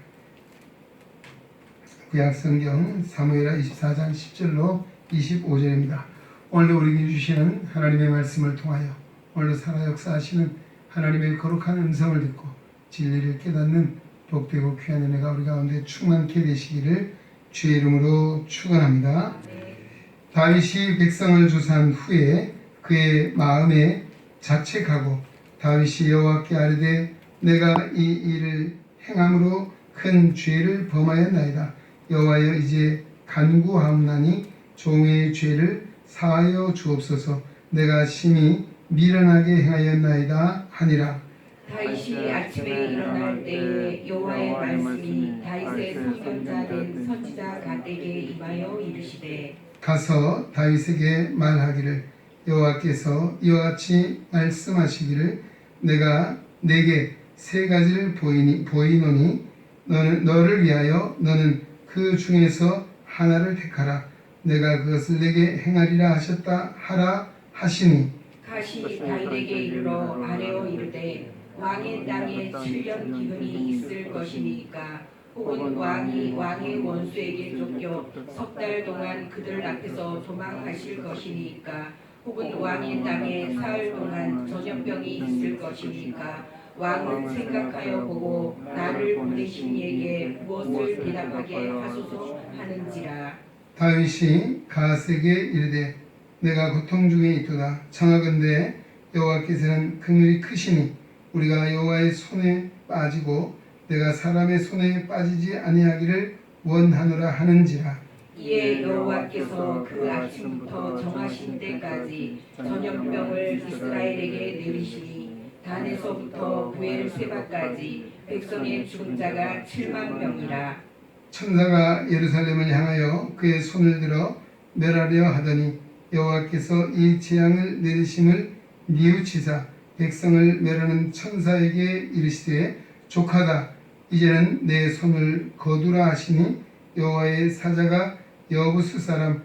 구약성경 사무엘하 24장 10절로 25절입니다. 오늘 우리에게 주시는 하나님의 말씀을 통하여 오늘 살아 역사하시는 하나님의 거룩한 음성을 듣고 진리를 깨닫는 복되고 귀한 은혜가 우리 가운데 충만케 되시기를 주의 이름으로 축원합니다. 다윗이 백성을 조사한 후에 그의 마음에 자책하고 다윗이 여호와께 아뢰되 내가 이 일을 행함으로 큰 죄를 범하였나이다. 여호와여 이제 간구하옵나니 종의 죄를 사하여 주옵소서. 내가 심히 미련하게 행하였나이다 하니라. 다윗이 아침에 일어날 때에 여호와의 말씀이 다윗의 선견자 된 선지자 갓에게 임하여 이르시되 가서 다윗에게 말하기를 여호와께서 이와 같이 말씀하시기를 내가 내게 세 가지를 보이노니 너를 위하여 너는 그 중에서 하나를 택하라. 내가 그것을 내게 행하리라 하셨다 하라 하시니 가시 다윗에게 이르러 아뢰어 이르되 왕의 땅에 7년 기근이 있을 것이니까 혹은 왕이 왕의 원수에게 쫓겨 석 달 동안 그들 앞에서 도망하실 것이니까 혹은 왕의 땅에 사흘 동안 전염병이 있을 것이니까 왕은 생각하여 보고 나를 보내신 이에게 무엇을 대답하게 하소서 하는지라. 다윗이 갓에게 이르되 내가 고통 중에 있도다. 청하건대 여호와께서는 긍휼이 크시니 우리가 여호와의 손에 빠지고 내가 사람의 손에 빠지지 아니하기를 원하노라 하는지라. 이에 여호와께서 그 아침부터 정하신 때까지 전염병을 이스라엘에게 내리시니 단에서부터 브엘세바까지 백성의 죽은 자가 7만 명이라. 천사가 예루살렘을 향하여 그의 손을 들어 멸하려 하더니 여호와께서 이 재앙을 내리심을 뉘우치사 백성을 멸하는 천사에게 이르시되 족하다. 이제는 내 손을 거두라 하시니 여호와의 사자가 여부수 사람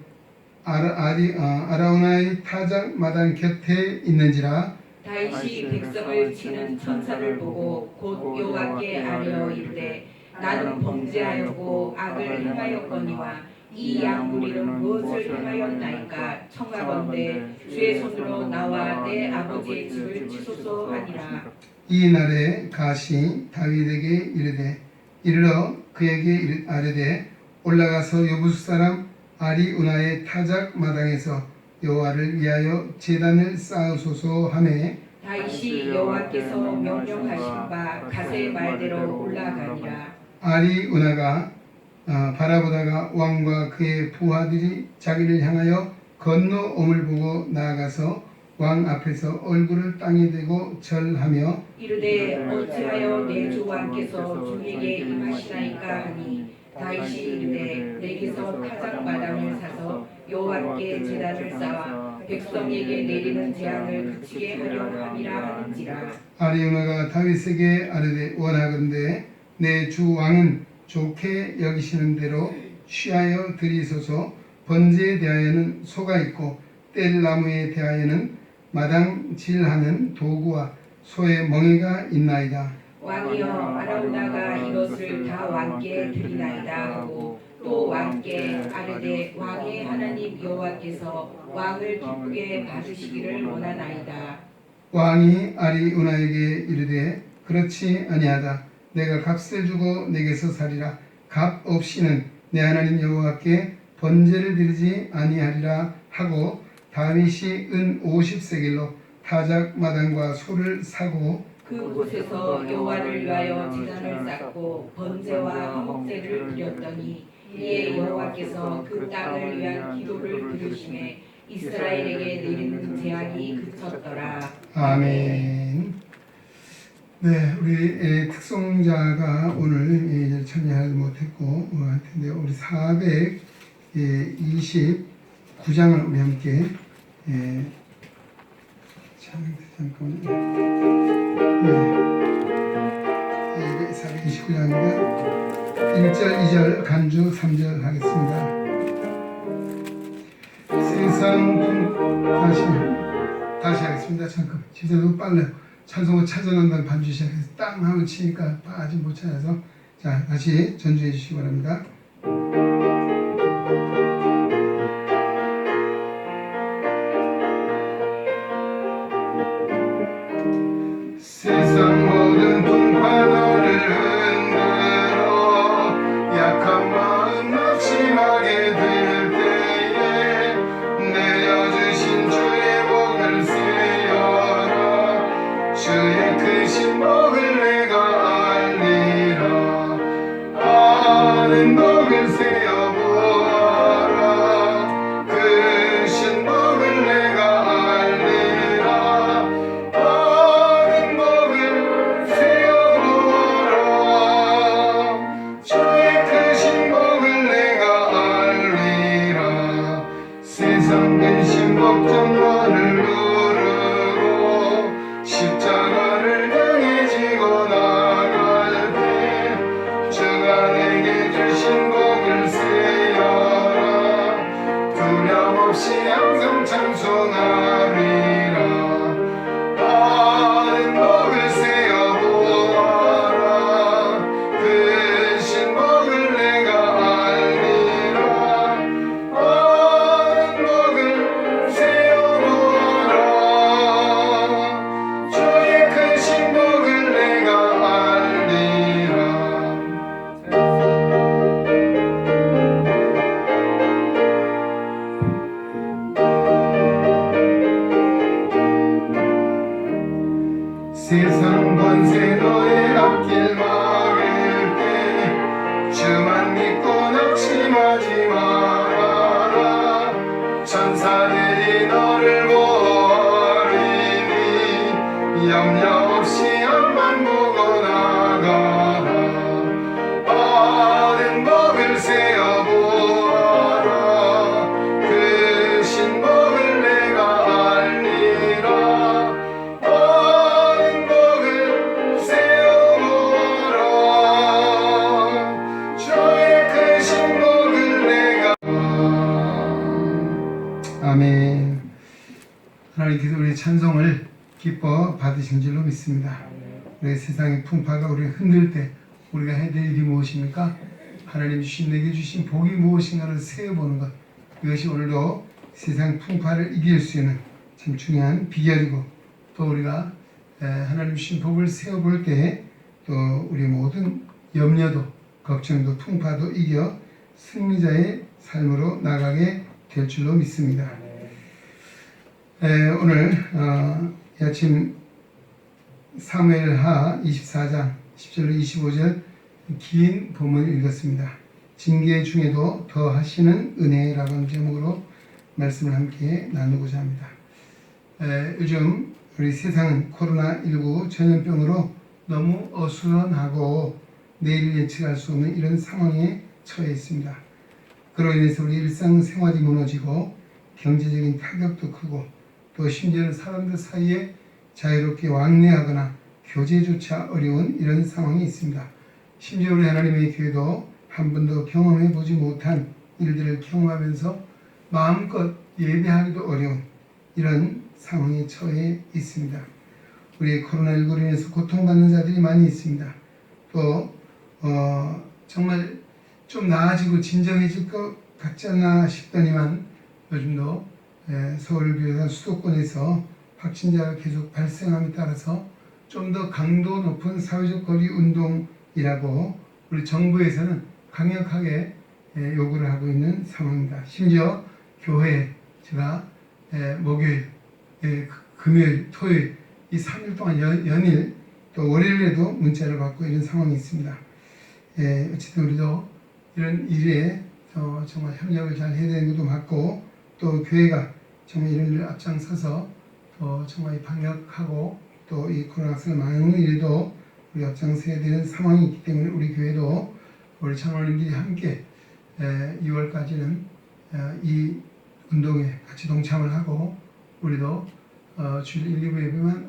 아라우나의 타작 마당 곁에 있는지라. 다윗이 백성을 치는 천사를 보고 곧 여호와께 아뢰어 이르되 나는 범죄하였고 악을 행하였거니와 이 양무리는 무엇을 행하였나이까. 청하건대 주의 손으로 나와 내 아버지의 집을 치소서 하니라. 이 날에 갓이 다윗에게 이르되 이르러 그에게 아뢰되 올라가서 여부수 사람 아리우나의 타작 마당에서 여호와를 위하여 제단을 쌓으소서 하매 다윗이 여호와께서 명령하신 바 갓의 말대로 올라가니라. 아리우나가 바라보다가 왕과 그의 부하들이 자기를 향하여 건너옴을 보고 나아가서 왕 앞에서 얼굴을 땅에 대고 절하며 이르되 어찌하여 내 주 왕께서 주에게 임하시나이까 하니 다윗이 이르되 내게서 타작 마당을 사서 여호와께 제단을 쌓아 백성에게 내리는 재앙을 그치게 하려 함이라 하는지라. 아리우나가 다윗에게 아뢰되 원하건대 내 주 왕은 좋게 여기시는 대로 취하여 드리소서. 번제에 대하여는 소가 있고 뗄 나무에 대하여는 마당질하는 도구와 소의 멍에가 있나이다. 왕이여 아라우나가 이것을 다 왕께 드리나이다 하고 또 왕께 아뢰되 왕의 하나님 여호와께서 왕을 기쁘게 받으시기를 원하나이다. 왕이 아리우나에게 이르되 그렇지 아니하다. 내가 값을 주고 내게서 살리라. 값 없이는 내 하나님 여호와께 번제를 드리지 아니하리라 하고 다윗이 은 50세겔로 타작 마당과 소를 사고 그곳에서 여호와를 위하여 제단을 쌓고 번제와 화목제를 드렸더니 이에 여호와께서 그 땅을 위한 기도를 들으심에 이스라엘에게 내리는 재앙이 그쳤더라. 아멘. 네, 우리 특송자가 오늘 참여하지 못했고 텐데 우리 429장을 우리 함께 잠깐만요. 네, 429장입니다. 1절, 2절, 간주 3절 하겠습니다. 세상 다시 하겠습니다. 잠깐 진짜 너무 빨라요. 찬송을 찾아낸다는 반주 시작해서 땅 하고 치니까 빠지 못 찾아서 자 다시 전주해 주시기 바랍니다. 세상 모든 풍파도를 흔들어 약한 마음 낙심하게 될 때에 내려주신 주의 복을 세어라. 주의 크신 복을 내가 알리라. 아는 복을 세어라. 세상 권세 너의 앞길 막을 때 주만 믿고 낙심하지 말아라. 천사들이 너를 보아리니 염려 없이 앞만 보고 나가라. 받은 복을 세어보아라. 그 신복을 내가 알리라. 받은 복을 세어보아라. 주의 그 신복을 내가. 아멘. 하나님께서 우리의 찬송을 기뻐 받으신 줄로 믿습니다. 우리 세상의 풍파가 우리를 흔들 때 우리가 해야 될 일이 무엇입니까? 하나님 주신 내게 주신 복이 무엇인가를 세어보는 것. 이것이 오늘도 세상 풍파를 이길 수 있는 참 중요한 비결이고, 또 우리가 하나님 주신 복을 세어볼 때 또 우리 모든 염려도 걱정도 풍파도 이겨 승리자의 삶으로 나가게 될 줄로 믿습니다. 오늘 이 아침 사무엘하 24장 10절로 25절 긴 본문을 읽었습니다. 징계 중에도 더 하시는 은혜라고 하는 제목으로 말씀을 함께 나누고자 합니다. 요즘 우리 세상은 코로나19 전염병으로 너무 어수선하고 내일 예측할 수 없는 이런 상황에 처해 있습니다. 그로 인해서 우리 일상생활이 무너지고 경제적인 타격도 크고, 또 심지어는 사람들 사이에 자유롭게 왕래하거나 교제조차 어려운 이런 상황이 있습니다. 심지어 우리 하나님의 교회도 한 번도 경험해 보지 못한 일들을 경험하면서 마음껏 예배하기도 어려운 이런 상황에 처해 있습니다. 우리 코로나19로 인해서 고통받는 자들이 많이 있습니다. 또 정말 좀 나아지고 진정해질 것 같지 않나 싶더니만 요즘도 서울을 비롯한 수도권에서 확진자가 계속 발생함에 따라서 좀 더 강도 높은 사회적 거리 운동이라고 우리 정부에서는 강력하게 요구를 하고 있는 상황입니다. 심지어 교회, 제가 목요일, 금요일, 토요일 이 3일 동안 연일 또 월요일에도 문자를 받고 이런 상황이 있습니다. 어쨌든 우리도 이런 일에 정말 협력을 잘 해야 되는 것도 맞고, 또 교회가 정말 이런 일을 앞장서서 정말 방역하고 또 이 코로나 확산을 막는 일에도 우리 앞장서야 되는 상황이 있기 때문에 우리 교회도 우리 장로님들이 함께 6월까지는 이 운동에 같이 동참을 하고, 우리도 주일 1, 2부 예배만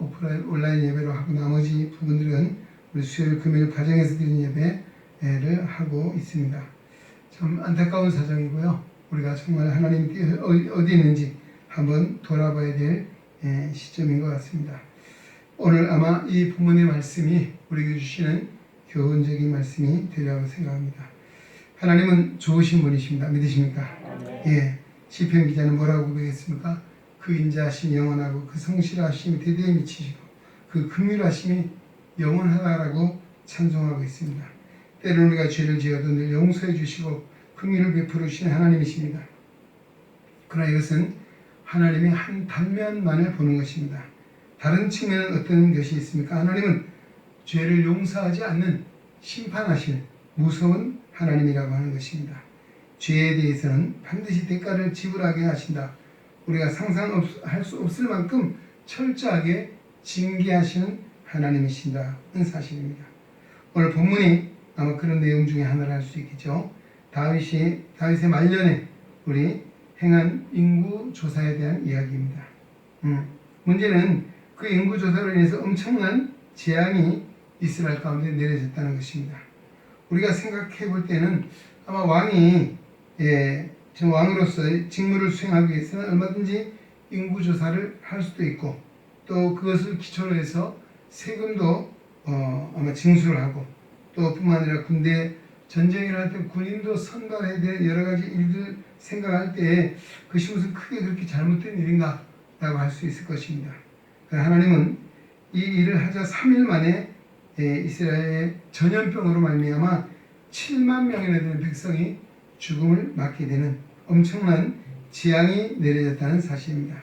온라인 예배로 하고 나머지 부분들은 우리 수요일 금요일 가정에서 드리는 예배를 하고 있습니다. 참 안타까운 사정이고요. 우리가 정말 하나님께 어디 있는지 한번 돌아봐야 될 시점인 것 같습니다. 오늘 아마 이 본문의 말씀이 우리에게 주시는 교훈적인 말씀이 되리라고 생각합니다. 하나님은 좋으신 분이십니다. 믿으십니까? 예. 시편 기자는 뭐라고 고백했습니까? 그 인자하심이 영원하고 그 성실하심이 대대에 미치시고 그 긍휼하심이 영원하다라고 찬송하고 있습니다. 때로는 우리가 죄를 지어도 늘 용서해 주시고 긍휼을 베풀어 주시는 하나님이십니다. 그러나 이것은 하나님의 한 단면만을 보는 것입니다. 다른 측면은 어떤 것이 있습니까? 하나님은 죄를 용서하지 않는 심판하실 무서운 하나님이라고 하는 것입니다. 죄에 대해서는 반드시 대가를 지불하게 하신다. 우리가 상상할 수 없을 만큼 철저하게 징계하시는 하나님이신다는 사실입니다. 오늘 본문이 아마 그런 내용 중에 하나를 할 수 있겠죠. 다윗의 말년에 우리 행한 인구조사에 대한 이야기입니다. 문제는 그 인구조사로 인해서 엄청난 재앙이 이스라엘 가운데 내려졌다는 것입니다. 우리가 생각해 볼 때는 아마 왕이 왕으로서의 직무를 수행하기 위해서는 얼마든지 인구조사를 할 수도 있고, 또 그것을 기초로 해서 세금도 아마 징수를 하고, 또 뿐만 아니라 군대 전쟁이라 할 때 군인도 선발해야 될 여러 가지 일들 생각할 때 그것이 무슨 크게 그렇게 잘못된 일인가 라고 할 수 있을 것입니다. 하나님은 이 일을 하자 3일 만에 이스라엘의 전염병으로 말미암아 7만 명이나 되는 백성이 죽음을 맞게 되는 엄청난 재앙이 내려졌다는 사실입니다.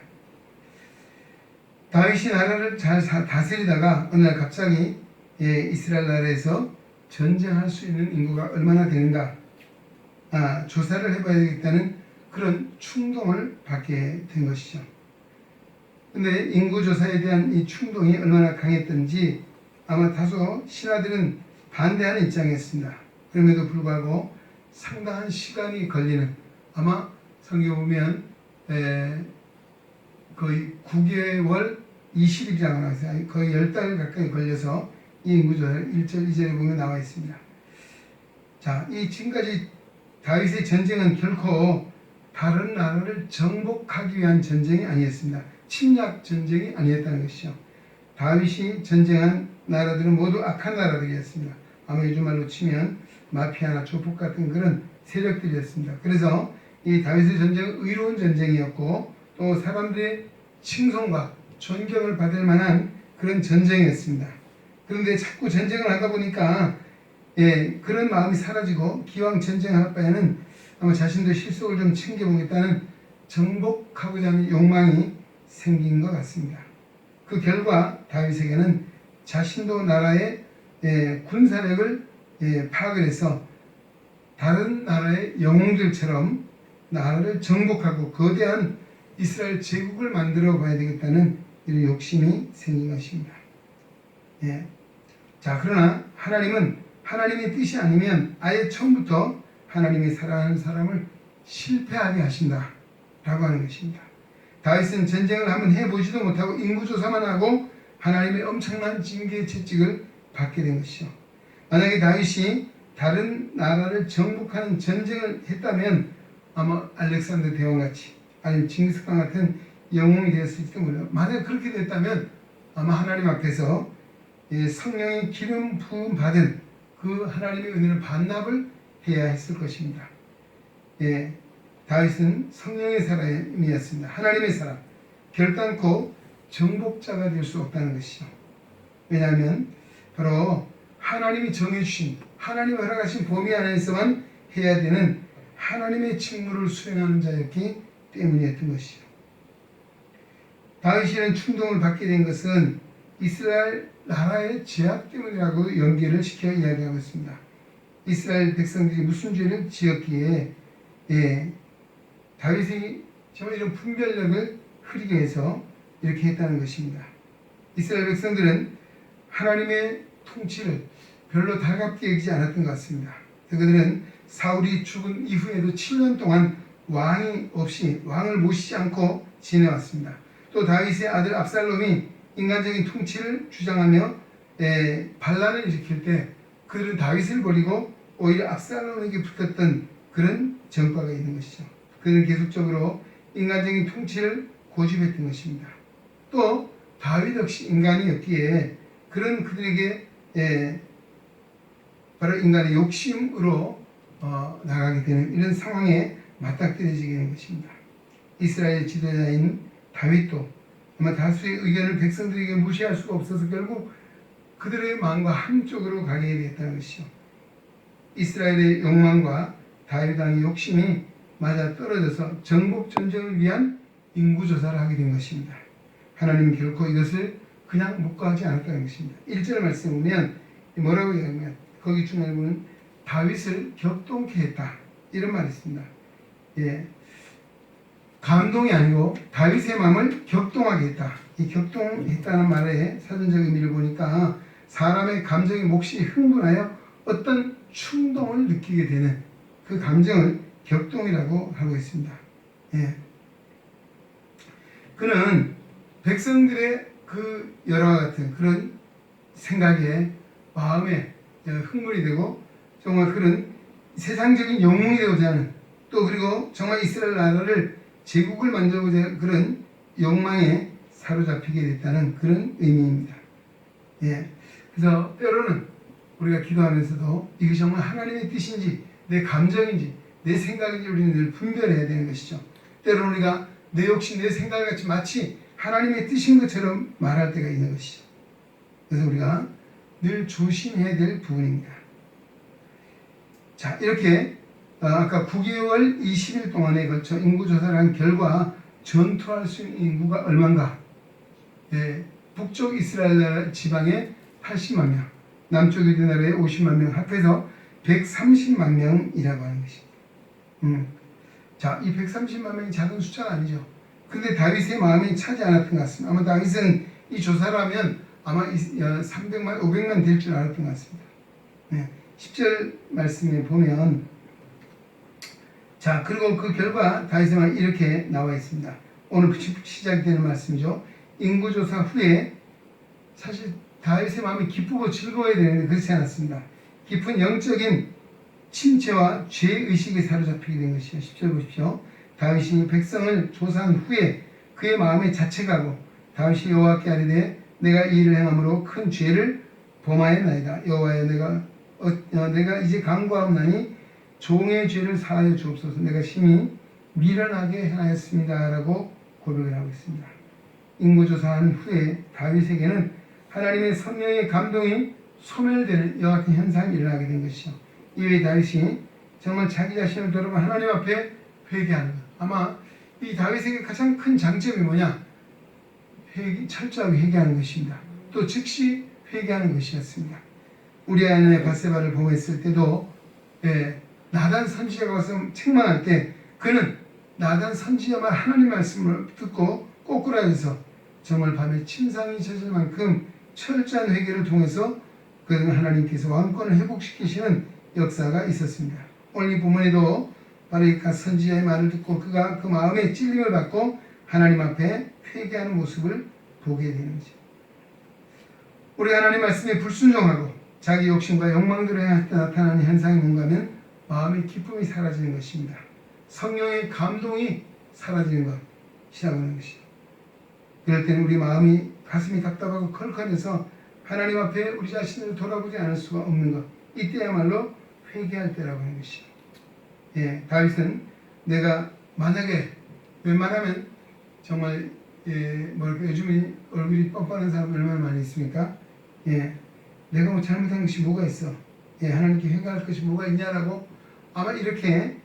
다윗이 나라를 잘 다스리다가 어느 날 갑자기 이스라엘 나라에서 전쟁할 수 있는 인구가 얼마나 되는가 조사를 해봐야 되겠다는 그런 충동을 받게 된 것이죠. 근데 인구조사에 대한 이 충동이 얼마나 강했던지 아마 다소 신하들은 반대하는 입장이었습니다. 그럼에도 불구하고 상당한 시간이 걸리는, 아마 성경 보면 거의 9개월 20일이라고 나와있어요. 거의 10달 가까이 걸려서 이 인구조사를 1절 2절에 보면 나와 있습니다. 자, 이 지금까지 다윗의 전쟁은 결코 다른 나라를 정복하기 위한 전쟁이 아니었습니다. 침략 전쟁이 아니었다는 것이죠. 다윗이 전쟁한 나라들은 모두 악한 나라들이었습니다. 아마 요즘 말로 치면 마피아나 조폭 같은 그런 세력들이었습니다. 그래서 이 다윗의 전쟁은 의로운 전쟁이었고 또 사람들의 칭송과 존경을 받을 만한 그런 전쟁이었습니다. 그런데 자꾸 전쟁을 하다 보니까 그런 마음이 사라지고 기왕 전쟁할 바에는 아마 자신도 실속을 좀 챙겨보겠다는 정복하고자 하는 욕망이 생긴 것 같습니다. 그 결과 다윗에게는 자신도 나라의 군사력을 파악을 해서 다른 나라의 영웅들처럼 나라를 정복하고 거대한 이스라엘 제국을 만들어 봐야 되겠다는 이런 욕심이 생긴 것입니다. 자, 그러나 하나님은 하나님의 뜻이 아니면 아예 처음부터 하나님이 사랑하는 사람을 실패하게 하신다 라고 하는 것입니다. 다윗은 전쟁을 한번 해보지도 못하고 인구조사만 하고 하나님의 엄청난 징계 채찍을 받게 된 것이죠. 만약에 다윗이 다른 나라를 정복하는 전쟁을 했다면 아마 알렉산더 대왕같이 아니면 징기스칸 같은 영웅이 되었을지도 몰라요. 만약 그렇게 됐다면 아마 하나님 앞에서 성령의 기름 부음 받은 그 하나님의 은혜를 반납을 해야 했을 것입니다. 다윗은 성령의 사람이었습니다. 하나님의 사람, 결단코 정복자가 될 수 없다는 것이죠. 왜냐하면 바로 하나님이 정해주신, 하나님이 허락하신 범위 안에서만 해야 되는 하나님의 직무를 수행하는 자였기 때문이었던 것이죠. 다윗이는 충동을 받게 된 것은 이스라엘 나라의 죄악 때문이라고 연계를 시켜 이야기하고 있습니다. 이스라엘 백성들이 무슨 죄를 지었기에 다윗이 정말 이런 분별력을 흐리게 해서 이렇게 했다는 것입니다. 이스라엘 백성들은 하나님의 통치를 별로 달갑게 여기지 않았던 것 같습니다. 그들은 사울이 죽은 이후에도 7년 동안 왕이 없이 왕을 모시지 않고 지내왔습니다. 또 다윗의 아들 압살롬이 인간적인 통치를 주장하며 반란을 일으킬 때 그들은 다윗을 버리고 오히려 압살롬에게 붙었던 그런 전과가 있는 것이죠. 그들은 계속적으로 인간적인 통치를 고집했던 것입니다. 또 다윗 역시 인간이었기에 그런 그들에게 바로 인간의 욕심으로 나가게 되는 이런 상황에 맞닥뜨려지게 되는 것입니다. 이스라엘 지도자인 다윗도 아마 다수의 의견을 백성들에게 무시할 수가 없어서 결국 그들의 마음과 한쪽으로 가게 되었다는 것이죠. 이스라엘의 욕망과 다윗 왕의 욕심이 맞아 떨어져서 정복 전쟁을 위한 인구조사를 하게 된 것입니다. 하나님은 결코 이것을 그냥 묵과하지 않았다는 것입니다. 1절 말씀을 보면 뭐라고 얘기하냐면 거기 중간에 보면 다윗을 격동케 했다 이런 말이 있습니다. 감동이 아니고 다윗의 마음을 격동하게 했다. 이 격동했다는 말의 사전적 의미를 보니까 사람의 감정의 몫이 흥분하여 어떤 충동을 느끼게 되는 그 감정을 격동이라고 하고 있습니다. 그는 백성들의 그 여러와 같은 그런 생각에 마음에 흥분이 되고 정말 그런 세상적인 영웅이 되고자 하는 또 그리고 정말 이스라엘 나라를 제국을 만들고자 하는 그런 욕망에 사로잡히게 됐다는 그런 의미입니다. 그래서 때로는 우리가 기도하면서도 이게 정말 하나님의 뜻인지 내 감정인지 내 생각인지 우리는 늘 분별해야 되는 것이죠. 때로는 우리가 내 욕심 내 생각같이 마치 하나님의 뜻인 것처럼 말할 때가 있는 것이죠. 그래서 우리가 늘 조심해야 될 부분입니다. 자, 이렇게 아까 9개월 20일 동안에 걸쳐 인구조사를 한 결과 전투할 수 있는 인구가 얼마인가 북쪽 이스라엘 나라 지방에 80만 명, 남쪽 유대 나라에 50만 명, 합해서 130만 명이라고 하는 것입니다. 자, 이 130만 명이 작은 숫자가 아니죠. 근데 다윗의 마음이 차지 않았던 것 같습니다. 아마 다윗은 이 조사를 하면 아마 300만, 500만 될 줄 알았던 것 같습니다. 10절 말씀에 보면, 자, 그리고 그 결과 다윗의 마음이 이렇게 나와 있습니다. 오늘 시작되는 말씀이죠. 인구조사 후에 사실 다윗의 마음이 기쁘고 즐거워야 되는데 그렇지 않았습니다. 깊은 영적인 침체와 죄의식에 사로잡히게 된 것이요. 10절 보십시오. 다윗이 백성을 조사한 후에 그의 마음에 자책하고 다윗이 여호와께 아뢰되 내가 이 일을 행함으로 큰 죄를 범하였나이다. 여호와여 내가 이제 간구하옵나니 종의 죄를 사하여 주옵소서. 내가 심히 미련하게 행하였습니다. 라고 고백을 하고 있습니다. 인구조사한 후에 다윗에게는 하나님의 성령의 감동이 소멸되는 이와 같은 현상이 일어나게 된 것이죠. 이외에 다윗이 정말 자기 자신을 돌아보고 하나님 앞에 회개하는 것. 아마 이 다윗에게 가장 큰 장점이 뭐냐? 철저하게 회개하는 것입니다. 또 즉시 회개하는 것이었습니다. 우리아의 바세바를 보호했을 때도 나단 선지자가 와서 책망할 때 그는 나단 선지자만 하나님 말씀을 듣고 꼬꾸라져서 정말 밤에 침상이 젖을 만큼 철저한 회개를 통해서 그는 하나님께서 왕권을 회복시키시는 역사가 있었습니다. 오늘 이 본문에도 바로 이 선지자의 말을 듣고 그가 그 마음에 찔림을 받고 하나님 앞에 회개하는 모습을 보게 되는 거죠. 우리가 하나님 말씀에 불순종하고 자기 욕심과 욕망대로 행할 때 나타나는 현상이 뭔가 하면 마음의 기쁨이 사라지는 것입니다. 성령의 감동이 사라지는 것이라고 하는 것이죠. 그럴 때는 우리 마음이 가슴이 답답하고 컬컬해서 하나님 앞에 우리 자신을 돌아보지 않을 수가 없는 것. 이때야말로 회개할 때라고 하는 것이죠. 다윗은 내가 만약에 웬만하면 정말 요즘에 얼굴이 뻔뻔한 사람 얼마나 많이 있습니까? 내가 뭐 잘못한 것이 뭐가 있어? 하나님께 회개할 것이 뭐가 있냐라고 아마 이렇게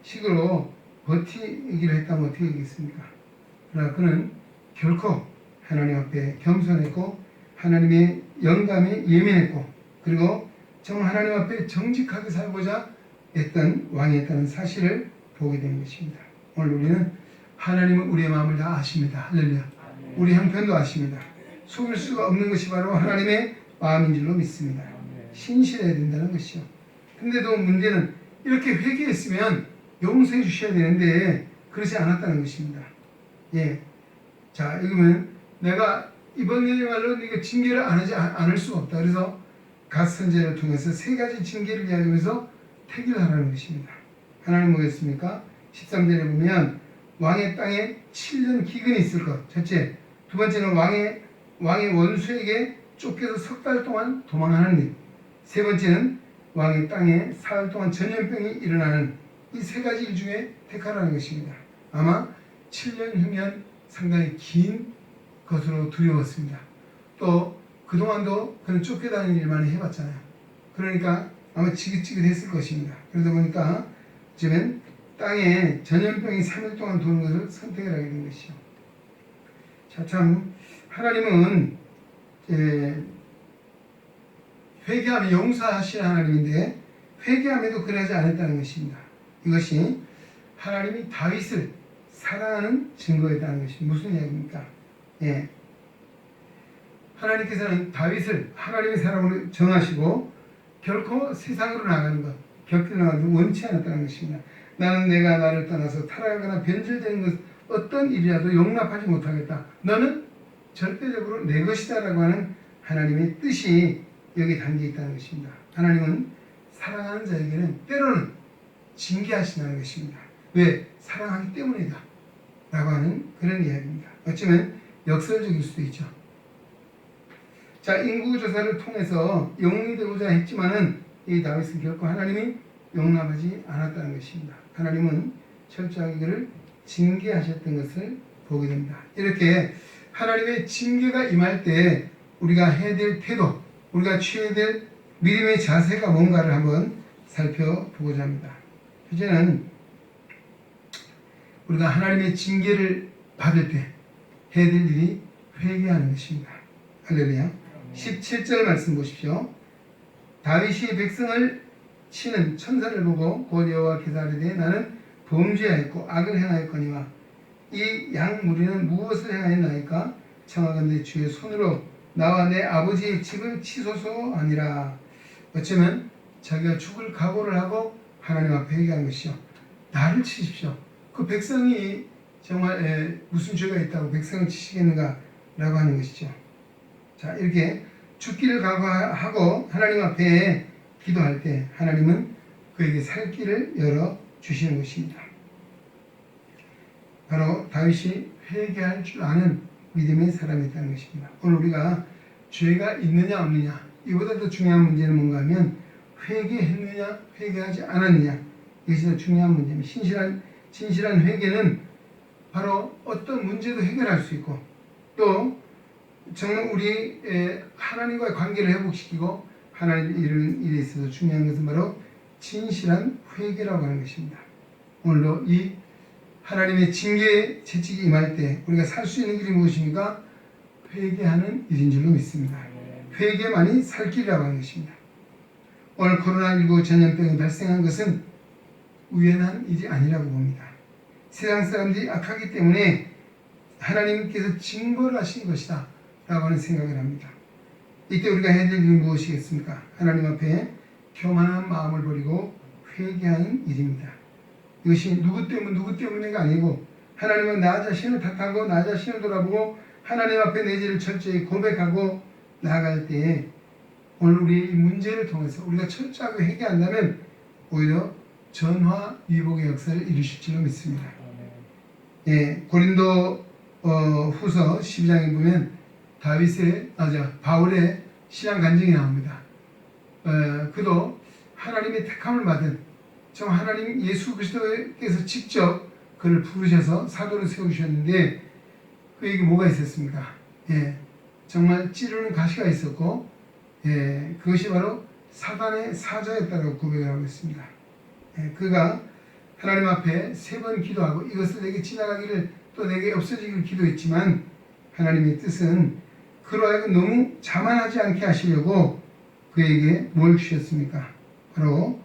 식으로 버티기를 했다면 어떻게 되겠습니까? 그러나 그는 결코 하나님 앞에 겸손했고 하나님의 영감에 예민했고 그리고 정말 하나님 앞에 정직하게 살고자 했던 왕이었다는 사실을 보게 된 것입니다. 오늘 우리는 하나님은 우리의 마음을 다 아십니다. 할렐루야. 우리 형편도 아십니다. 속일 수가 없는 것이 바로 하나님의 마음인 줄로 믿습니다. 신실해야 된다는 것이죠. 근데도 문제는 이렇게 회개했으면 용서해 주셔야 되는데 그러지 않았다는 것입니다. 자, 이거면 내가 이번에야말로 이거 징계를 안 하지 않을 수가 없다. 그래서 갓 선지자를 통해서 세 가지 징계를 이야기하면서 택을 하라는 것입니다. 하나님 뭐겠습니까? 13절에 보면 왕의 땅에 7년 기근이 있을 것. 첫째. 두 번째는 왕의 원수에게 쫓겨서 석 달 동안 도망하는 일. 세 번째는 왕의 땅에 사흘 동안 전염병이 일어나는 이 세 가지 일 중에 택하라는 것입니다. 아마 7년 후면 상당히 긴 것으로 두려웠습니다. 또 그동안도 그는 쫓겨다니는 일만 해봤잖아요. 그러니까 아마 지긋지긋했을 것입니다. 그러다 보니까 지금 땅에 전염병이 3일 동안 도는 것을 선택을 하게 된 것이죠. 자, 참 하나님은 회개하면 용서하시는 하나님인데 회개함에도 그러지 않았다는 것입니다. 이것이 하나님이 다윗을 사랑하는 증거였다는 것이 무슨 이야기입니까? 하나님께서는 다윗을 하나님의 사람으로 정하시고 결코 세상으로 나가는 것, 곁을 나가는 것 원치 않았다는 것입니다. 나는 내가 나를 떠나서 타락하거나 변질되는 것 어떤 일이라도 용납하지 못하겠다. 너는 절대적으로 내 것이다 라고 하는 하나님의 뜻이 여기 담겨 있다는 것입니다. 하나님은 사랑하는 자에게는 때로는 징계하신다는 것입니다. 왜? 사랑하기 때문이다 라고 하는 그런 이야기입니다. 어쩌면 역설적일 수도 있죠. 자, 인구조사를 통해서 영웅이 되고자 했지만은 이 다윗은 결코 하나님이 용납하지 않았다는 것입니다. 하나님은 철저하게 그를 징계하셨던 것을 보게 됩니다. 이렇게 하나님의 징계가 임할 때 우리가 해야 될 태도, 우리가 취해야 될 믿음의 자세가 뭔가를 한번 살펴보고자 합니다. 첫째는 우리가 하나님의 징계를 받을 때 해야 될 일이 회개하는 것입니다. 할렐루야. 17절 말씀 보십시오. 다윗이 백성을 치는 천사를 보고 곧 여호와께서 아뢰되 나는 범죄하였고 악을 행하였거니와 이 양 무리는 무엇을 행하였나이까? 청하건대 주의 손으로 나와 내 아버지의 집을 치소서 하니라. 어쩌면 자기가 죽을 각오를 하고 하나님 앞에 회개한 것이요. 나를 치십시오. 그 백성이 정말 무슨 죄가 있다고 백성을 치시겠는가 라고 하는 것이죠. 자, 이렇게 죽기를 각오하고 하나님 앞에 기도할 때 하나님은 그에게 살 길을 열어 주시는 것입니다. 바로 다윗이 회개할 줄 아는 믿음의 사람이었다는 것입니다. 오늘 우리가 죄가 있느냐 없느냐, 이보다 더 중요한 문제는 뭔가 하면 회개했느냐 회개하지 않았느냐, 이것이 더 중요한 문제입니다. 진실한 회개는 바로 어떤 문제도 해결할 수 있고 또 정말 우리 하나님과의 관계를 회복시키고 하나님을 이루는 일에 있어서 중요한 것은 바로 진실한 회개라고 하는 것입니다. 오늘도 이 하나님의 징계 채찍이 임할 때 우리가 살 수 있는 길이 무엇입니까? 회개하는 일인 줄로 믿습니다. 회개만이 살 길이라고 하는 것입니다. 오늘 코로나19 전염병이 발생한 것은 우연한 일이 아니라고 봅니다. 세상 사람들이 악하기 때문에 하나님께서 징벌을 하신 것이다 라고 하는 생각을 합니다. 이때 우리가 해야 될 일은 무엇이겠습니까? 하나님 앞에 교만한 마음을 버리고 회개하는 일입니다. 이것이 누구 때문에가 아니고 하나님은 나 자신을 탓하고 나 자신을 돌아보고 하나님 앞에 내 죄를 철저히 고백하고 나아갈 때에 오늘 우리 이 문제를 통해서 우리가 철저하게 회개한다면 오히려 전화위복의 역사를 이루실 줄로 믿습니다. 고린도 후서 12장에 보면 바울의 신앙 간증이 나옵니다. 그도 하나님의 택함을 받은 하나님 예수 그리스도께서 직접 그를 부르셔서 사도를 세우셨는데 그에게 뭐가 있었습니까? 정말 찌르는 가시가 있었고 그것이 바로 사단의 사자였다고 고백을 하고 있습니다. 그가 하나님 앞에 3번 기도하고 이것을 내게 지나가기를 또 내게 없어지기를 기도했지만 하나님의 뜻은 그로 하여금 너무 자만하지 않게 하시려고 그에게 뭘 주셨습니까? 바로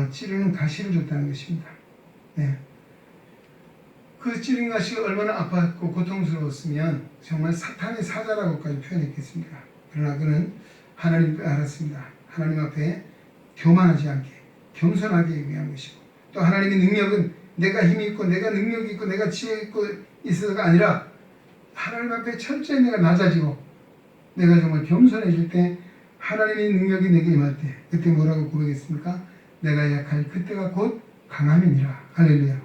찌르는 가시를 줬다는 것입니다. 그 찌르는 가시가 얼마나 아팠고 고통스러웠으면 정말 사탄의 사자라고까지 표현했겠습니까? 그러나 그는 하나님을 알았습니다. 하나님 앞에 교만하지 않게 겸손하게 위한 것이고 또 하나님의 능력은 내가 힘이 있고 내가 능력이 있고 내가 지혜 있고 있어서가 아니라 하나님 앞에 철저히 내가 낮아지고 내가 정말 겸손해질 때 하나님의 능력이 내게 임할 때 그때 뭐라고 고백했습니까? 내가 약할 그때가 곧 강함이니라. 할렐루야.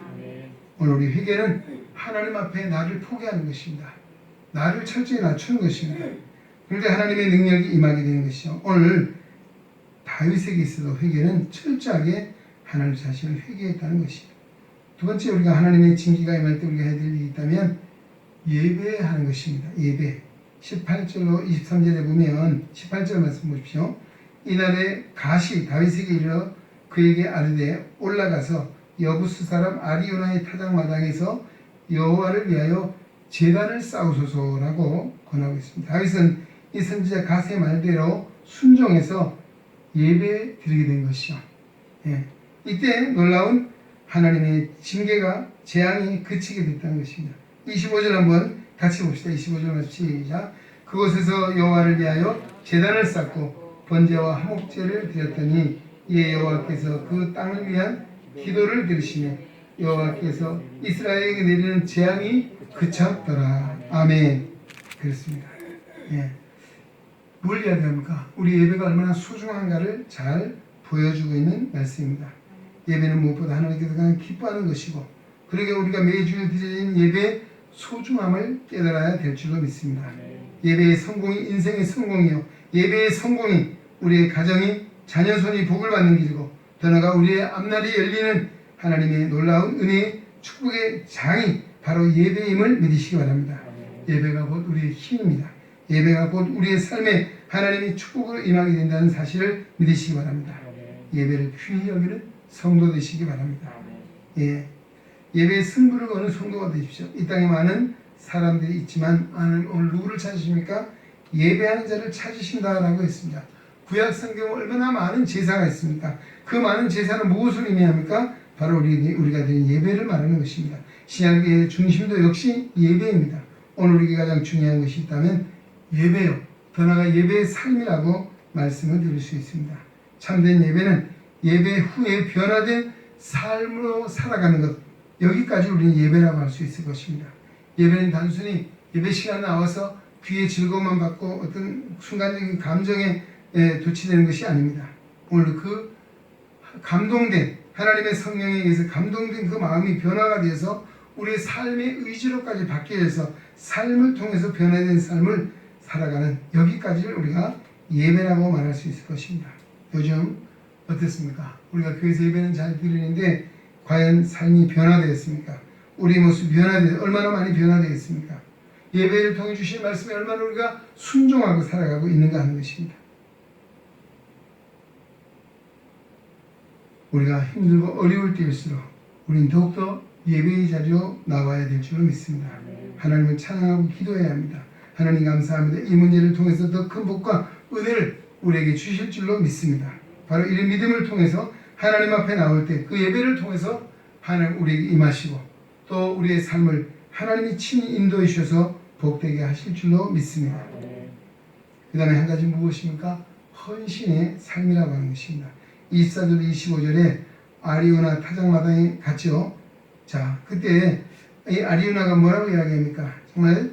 오늘 우리 회개는 하나님 앞에 나를 포기하는 것입니다. 나를 철저히 낮추는 것입니다. 그런데 하나님의 능력이 임하게 되는 것이죠. 오늘 다윗에게 있어도 회개는 철저하게 하나님 자신을 회개했다는 것입니다. 두 번째 우리가 하나님의 징계가 임할 때 우리가 해야 될 일이 있다면 예배하는 것입니다. 예배. 18절로 23절에 보면 18절 말씀 보십시오. 이날에 가시 다윗에게 이르러 그에게 아르되 올라가서 여부스 사람 아리오나의 타작마당에서 여호와를 위하여 제단을 쌓으소서라고 권하고 있습니다. 다윗은 이 선지자 갓의 말대로 순종해서 예배 드리게 된 것이요. 이때 놀라운 하나님의 징계가 재앙이 그치게 됐다는 것입니다. 25절 한번 같이 봅시다. 25절 시작. 그곳에서 여호와를 위하여 제단을 쌓고 번제와 화목제를 드렸더니 이에 여호와께서 그 땅을 위한 기도를 들으시며 여호와께서 이스라엘에게 내리는 재앙이 그쳤더라. 아멘. 그렇습니다. 뭘 이야기합니까? 우리 예배가 얼마나 소중한가를 잘 보여주고 있는 말씀입니다. 예배는 무엇보다 하나님께서 가장 기뻐하는 것이고 그러게 우리가 매주일 드리는 예배의 소중함을 깨달아야 될 줄로 믿습니다. 예배의 성공이 인생의 성공이요 예배의 성공이 우리의 가정이 자녀 손이 복을 받는 길이고 더 나아가 우리의 앞날이 열리는 하나님의 놀라운 은혜의 축복의 장이 바로 예배임을 믿으시기 바랍니다. 예배가 곧 우리의 힘입니다. 예배가 곧 우리의 삶에 하나님의 축복으로 임하게 된다는 사실을 믿으시기 바랍니다. 예배를 귀히 여기는 성도 되시기 바랍니다. 예배의 승부를 거는 성도가 되십시오. 이 땅에 많은 사람들이 있지만 하나님 오늘 누구를 찾으십니까? 예배하는 자를 찾으신다라고 했습니다. 구약 성경에 얼마나 많은 제사가 있습니까? 그 많은 제사는 무엇을 의미합니까? 바로 우리가 드린 예배를 말하는 것입니다. 신약의 중심도 역시 예배입니다. 오늘 우리에게 가장 중요한 것이 있다면 예배요. 더 나아가 예배의 삶이라고 말씀을 드릴 수 있습니다. 참된 예배는 예배 후에 변화된 삶으로 살아가는 것, 여기까지 우리는 예배라고 할 수 있을 것입니다. 예배는 단순히 예배 시간에 나와서 귀의 즐거움만 받고 어떤 순간적인 감정에 도취되는 것이 아닙니다. 오늘 그 감동된 하나님의 성령에 의해서 감동된 그 마음이 변화가 되어서 우리의 삶의 의지로까지 바뀌어서 삶을 통해서 변화된 삶을 살아가는 여기까지를 우리가 예배라고 말할 수 있을 것입니다. 요즘 어떻습니까? 우리가 교회에서 예배는 잘 드리는데 과연 삶이 변화되었습니까? 우리 모습이 얼마나 많이 변화되었습니까? 예배를 통해 주신 말씀에 얼마나 우리가 순종하고 살아가고 있는가 하는 것입니다. 우리가 힘들고 어려울 때일수록 우리는 더욱더 예배의 자리로 나와야 될 줄로 믿습니다. 하나님을 찬양하고 기도해야 합니다. 하나님 감사합니다. 이 문제를 통해서 더 큰 복과 은혜를 우리에게 주실 줄로 믿습니다. 바로 이런 믿음을 통해서 하나님 앞에 나올 때 그 예배를 통해서 하나님 우리에게 임하시고 또 우리의 삶을 하나님이 친히 인도해 주셔서 복되게 하실 줄로 믿습니다. 그 다음에 한 가지 무엇입니까? 헌신의 삶이라고 하는 것입니다. 24절 25절에 아리우나 타작마당에 갔죠. 자, 그때 이 아리우나가 뭐라고 이야기합니까? 정말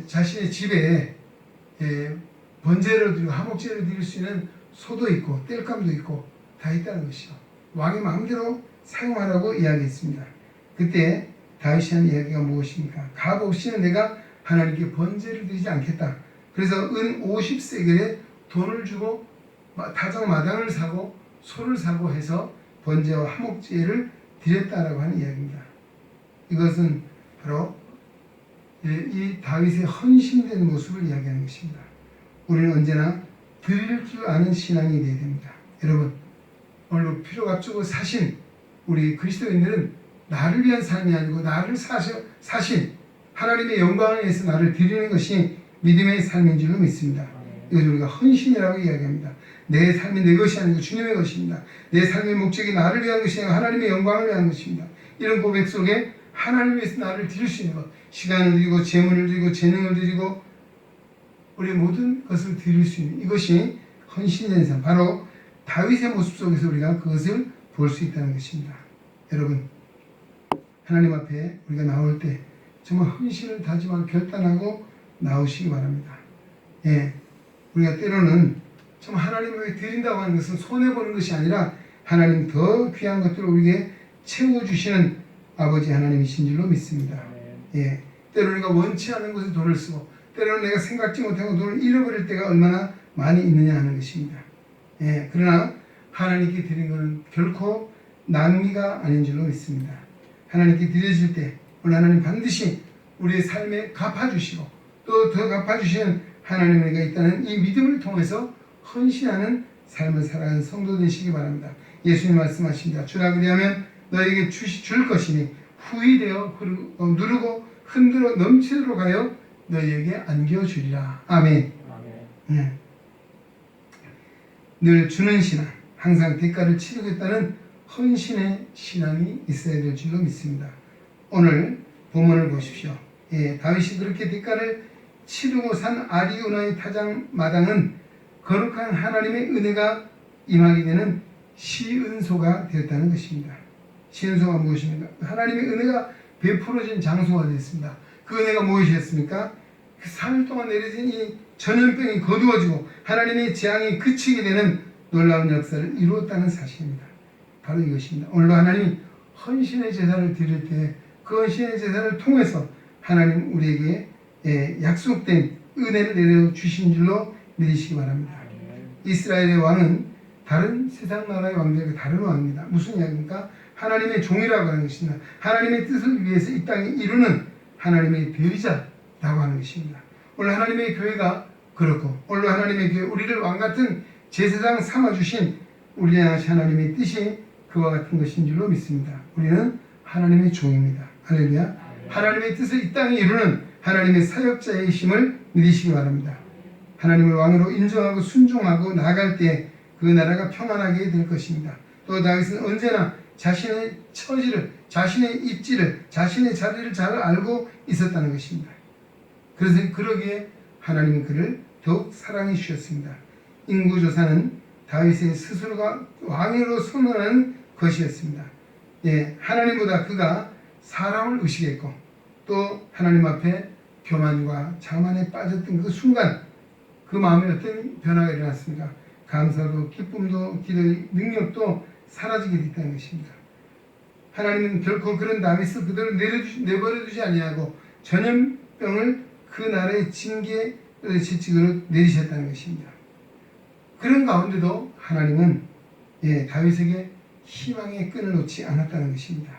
자신의 집에 번제를 드리고 화목제를 드릴 수 있는 소도 있고 땔감도 있고 다 있다는 것이죠. 왕의 마음대로 사용하라고 이야기했습니다. 그때 다윗이 한 이야기가 무엇입니까? 값 없이는 내가 하나님께 번제를 드리지 않겠다. 그래서 은 50세겔에 돈을 주고 타작 마당을 사고 소를 사고 해서 번제와 화목제를 드렸다라고 하는 이야기입니다. 이것은 바로 이 다윗의 헌신된 모습을 이야기하는 것입니다. 우리는 언제나 드릴 줄 아는 신앙이 되어야 됩니다. 여러분, 오늘 필요값주고 사신 우리 그리스도인들은 나를 위한 삶이 아니고 나를 사신 하나님의 영광을 위해서 나를 드리는 것이 믿음의 삶인 줄로 믿습니다. 이것을 우리가 헌신이라고 이야기합니다. 내 삶이 내 것이 아니고 주님의 것입니다. 내 삶의 목적이 나를 위한 것이 아니고 하나님의 영광을 위한 것입니다. 이런 고백 속에 하나님을 위해서 나를 드릴 수 있는 것, 시간을 드리고 재물을 드리고 재능을 드리고 우리의 모든 것을 드릴 수 있는 이것이 헌신된 삶, 바로 다윗의 모습 속에서 우리가 그것을 볼 수 있다는 것입니다. 여러분, 하나님 앞에 우리가 나올 때 정말 헌신을 다짐하고 결단하고 나오시기 바랍니다. 우리가 때로는 정말 하나님을 드린다고 하는 것은 손해보는 것이 아니라 하나님 더 귀한 것들을 우리에게 채워주시는 아버지 하나님이신 줄로 믿습니다. 때로 우리가 원치 않은 곳에 돈을 쓰고 때로는 내가 생각지 못하고 돈을 잃어버릴 때가 얼마나 많이 있느냐 하는 것입니다. 그러나 하나님께 드린 것은 결코 낭비가 아닌 줄로 믿습니다. 하나님께 드려질 때 오늘 하나님 반드시 우리의 삶에 갚아주시고 또 더 갚아주시는 하나님과 있다는 이 믿음을 통해서 헌신하는 삶을 살아가는 성도 되시기 바랍니다. 예수님 말씀하십니다. 주라 그리하면 너에게 줄 것이니 후히 되어 누르고 흔들어 넘치도록 하여 너희에게 안겨주리라. 아멘. 늘 주는 신앙, 항상 대가를 치르겠다는 헌신의 신앙이 있어야 될 줄로 믿습니다. 오늘 본문을 보십시오. 다윗이 그렇게 대가를 치르고 산 아리우나의 타작 마당은 거룩한 하나님의 은혜가 임하게 되는 시은소가 되었다는 것입니다. 시은소가 무엇입니까? 하나님의 은혜가 베풀어진 장소가 되었습니다. 그 은혜가 무엇이었습니까? 그 3일 동안 내려진 이 전염병이 거두어지고 하나님의 재앙이 그치게 되는 놀라운 역사를 이루었다는 사실입니다. 바로 이것입니다. 오늘도 하나님이 헌신의 제사를 드릴 때 그 헌신의 제사를 통해서 하나님 우리에게 약속된 은혜를 내려주신 줄로 믿으시기 바랍니다. 이스라엘의 왕은 다른 세상 나라의 왕들과 다른 왕입니다. 무슨 이야기입니까? 하나님의 종이라고 하는 것입니다. 하나님의 뜻을 위해서 이 땅에 이루는 하나님의 대리자라고 하는 것입니다. 오늘 하나님의 교회가 그렇고 오늘 하나님의 교회 우리를 왕같은 제사장 삼아주신 우리 하나님의 뜻이 그와 같은 것인 줄로 믿습니다. 우리는 하나님의 종입니다. 할렐루야. 하나님의 뜻을 이 땅에 이루는 하나님의 사역자의 힘을 믿으시기 바랍니다. 하나님을 왕으로 인정하고 순종하고 나아갈 때 그 나라가 평안하게 될 것입니다. 또 다윗은 언제나 자신의 처지를, 자신의 입지를, 자신의 자리를 잘 알고 있었다는 것입니다. 그래서 그러기에 하나님은 그를 더욱 사랑해 주셨습니다. 인구조사는 다윗의 스스로가 왕으로 선언하는 것이었습니다. 예, 하나님보다 그가 사람을 의식했고 또 하나님 앞에 교만과 자만에 빠졌던 그 순간 그 마음에 어떤 변화가 일어났습니까? 감사도 기쁨도 기도의 능력도 사라지게 됐다는 것입니다. 하나님은 결코 그런 다윗을 그대로 내버려두지 아니하고 전염병을 그 나라의 징계의 채찍으로 내리셨다는 것입니다. 그런 가운데도 하나님은 다윗에게 희망의 끈을 놓지 않았다는 것입니다.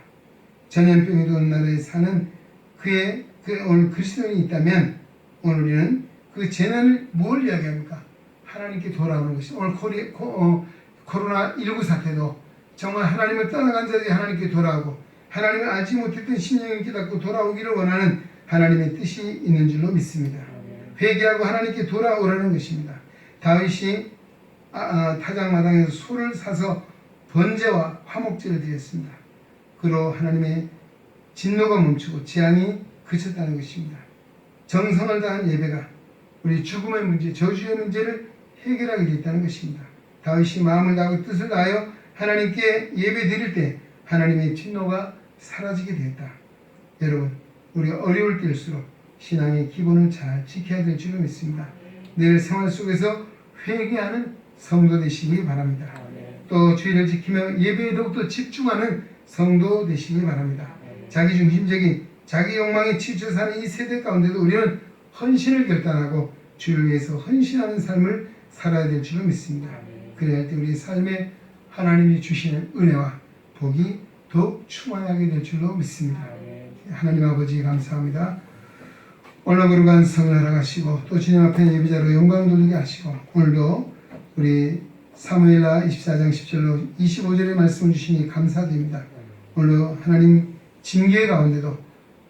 전염병이 도는 나라에 사는 오늘 그리스도인이 있다면 오늘 우리는 그 재난을 뭘 이야기합니까? 하나님께 돌아오는 것이 오늘 코로나19 사태도 정말 하나님을 떠나간 자들이 하나님께 돌아오고 하나님을 알지 못했던 심령을 깨닫고 돌아오기를 원하는 하나님의 뜻이 있는 줄로 믿습니다. 회개하고 하나님께 돌아오라는 것입니다. 다윗이 타작마당에서 소를 사서 번제와 화목제를 드렸습니다. 그로 하나님의 진노가 멈추고 재앙이 그쳤다는 것입니다. 정성을 다한 예배가 우리 죽음의 문제, 저주의 문제를 해결하게 됐다는 것입니다. 다윗이 마음을 다하고 뜻을 다하여 하나님께 예배 드릴 때 하나님의 진노가 사라지게 되었다. 여러분, 우리가 어려울 때일수록 신앙의 기본을 잘 지켜야 될 줄로 믿습니다. 늘 생활 속에서 회개하는 성도 되시기 바랍니다. 또 주의를 지키며 예배에 더욱더 집중하는 성도 되시기 바랍니다. 자기중심적인 자기 욕망에 치우쳐 사는 이 세대 가운데도 우리는 헌신을 결단하고 주를 위해서 헌신하는 삶을 살아야 될 줄로 믿습니다. 그래야 할 때 우리 삶에 하나님이 주시는 은혜와 복이 더욱 충만하게 될 줄로 믿습니다. 하나님 아버지 감사합니다. 오늘 거룩한 성을 허락하시고 또 주님 앞에 예배자로 영광 돌리게 하시고 오늘도 우리 사무엘하 24장 10절로 25절의 말씀을 주시니 감사드립니다. 오늘도 하나님 징계 가운데도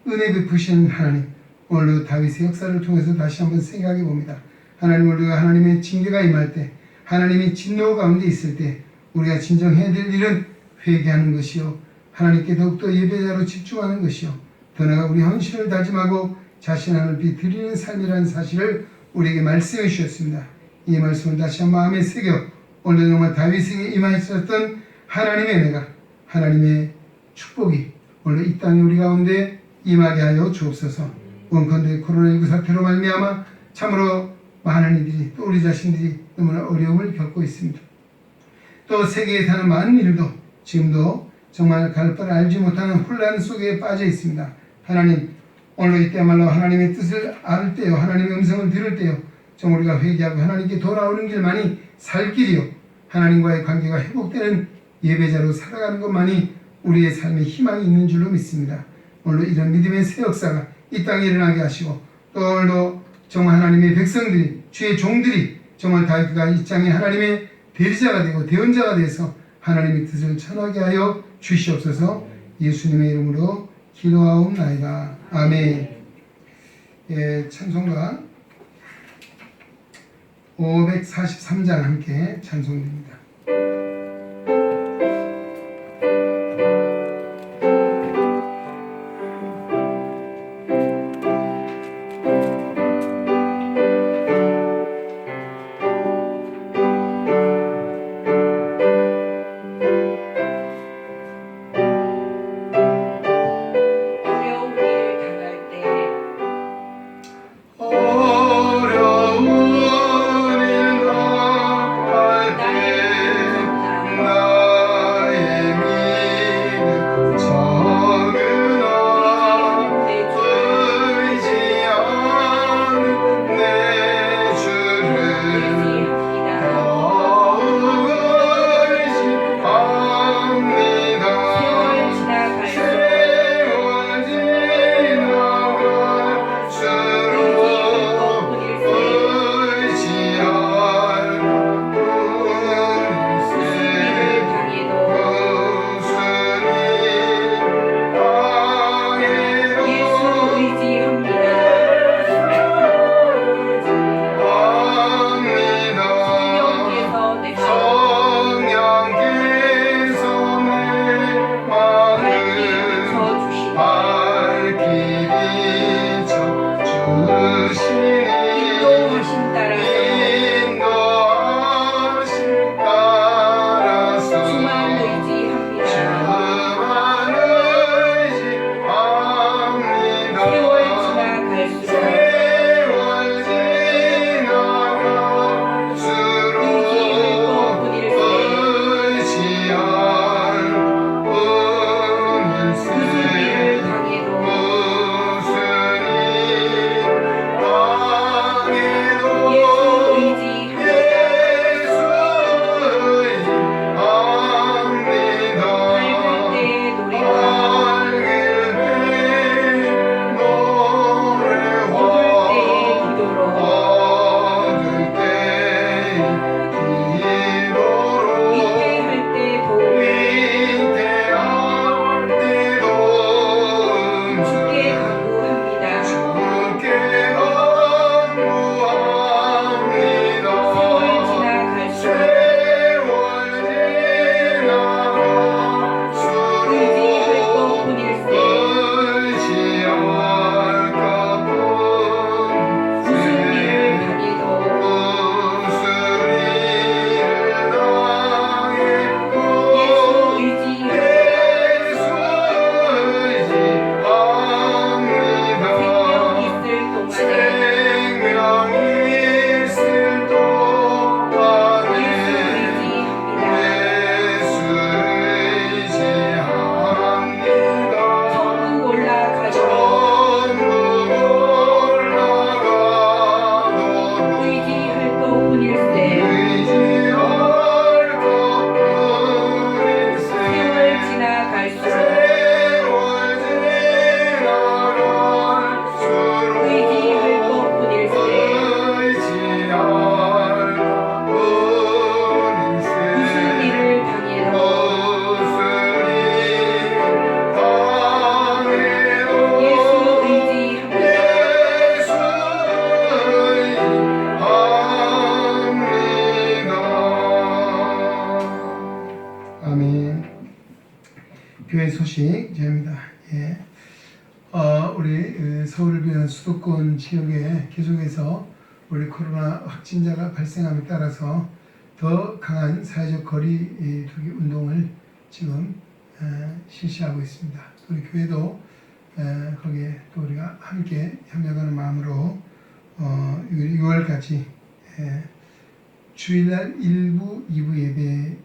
은혜 베푸신 하나님, 오늘도 다윗의 역사를 통해서 다시 한번 생각해 봅니다. 하나님, 우리가 하나님의 징계가 임할 때, 하나님의 진노 가운데 있을 때 우리가 진정 해야 될 일은 회개하는 것이요, 하나님께 더욱더 예배자로 집중하는 것이요, 더 나아가 우리 헌신을 다짐하고 자신 하나님께 드리는 삶이라는 사실을 우리에게 말씀해 주셨습니다. 이 말씀을 다시 한 마음에 새겨 오늘도 정말 다윗에게 임하셨던 하나님의 은혜가, 하나님의 축복이 오늘 이 땅에 우리 가운데 임하게 하여 주옵소서. 원컨대 코로나19 사태로 말미암아 참으로 많은 이들이 또 우리 자신들이 너무나 어려움을 겪고 있습니다. 또 세계에 사는 많은 이들도 지금도 정말 갈 바를 알지 못하는 혼란 속에 빠져 있습니다. 하나님, 오늘 이때야말로 하나님의 뜻을 알 때요, 하나님의 음성을 들을 때요, 정말 우리가 회개하고 하나님께 돌아오는 길만이 살 길이요, 하나님과의 관계가 회복되는 예배자로 살아가는 것만이 우리의 삶에 희망이 있는 줄로 믿습니다. 오늘 이런 믿음의 새 역사가 이 땅에 일어나게 하시고 또 오늘도 정말 하나님의 백성들이, 주의 종들이 정말 다윗과 이 땅에 하나님의 대리자가 되고 대언자가 돼서 하나님의 뜻을 전하게 하여 주시옵소서. 예수님의 이름으로 기도하옵나이다. 아멘. 찬송가 543장 함께 찬송드립니다. 어려운 일 당할 때 소식 전합니다. 예. 우리 서울 비롯한 수도권 지역에 계속해서 우리 코로나 확진자가 발생함에 따라서 더 강한 사회적 거리 두기 운동을 지금 실시하고 있습니다. 우리 교회도 거기에 또 우리가 함께 협력하는 마음으로 6월까지 주일날 1부, 2부 예배에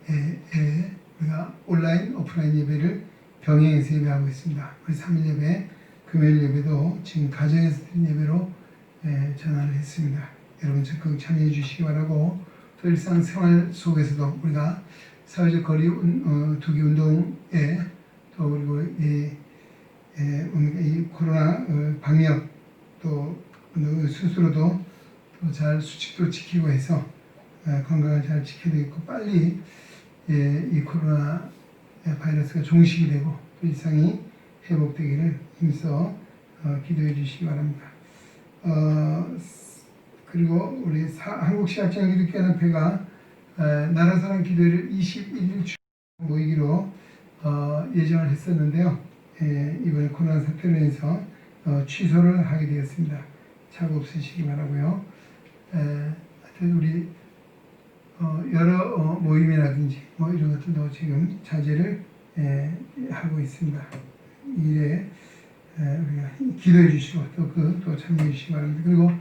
우리가 온라인, 오프라인 예배를 병행해서 예배하고 있습니다. 우리 3일 예배, 금요일 예배도 지금 가정에서 드린 예배로 전환을 했습니다. 여러분 적극 참여해 주시기 바라고, 또 일상생활 속에서도 우리가 사회적 거리 두기 운동에 또 그리고 이 코로나 방역 또 스스로도 잘 수칙도 지키고 해서 건강을 잘 지켜야 되겠고, 빨리 이 코로나 바이러스가 종식이 되고 또 일상이 회복되기를 힘써 기도해 주시기 바랍니다. 그리고 우리 한국시각장기독교연합회가 나라사랑 기도회를 21일 모이기로 예정을 했었는데요. 이번에 코로나 사태로 인해서 취소를 하게 되었습니다. 착오 없으시기 바라고요. 하여튼 우리 여러 모임이라든지 이런 것들도 지금 자제를 하고 있습니다. 이 일에 우리가 기도해 주시고 또 참여해 주시기 바랍니다. 그리고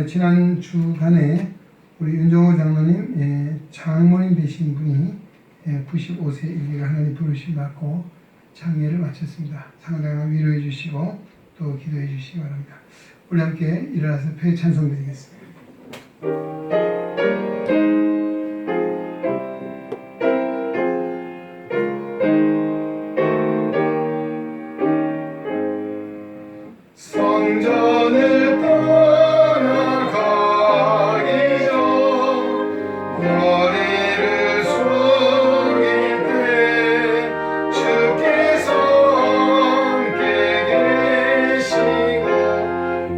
지난 주간에 우리 윤정호 장로님 장모님 되신 분이 95세 일기가 하나님 부르심 받고 장례를 마쳤습니다. 상당한 위로해 주시고 또 기도해 주시기 바랍니다. 우리 함께 일어나서 폐 찬송 드리겠습니다. 성전을 떠나가기 전 머리를 숙일 때 주께서 함께 계시고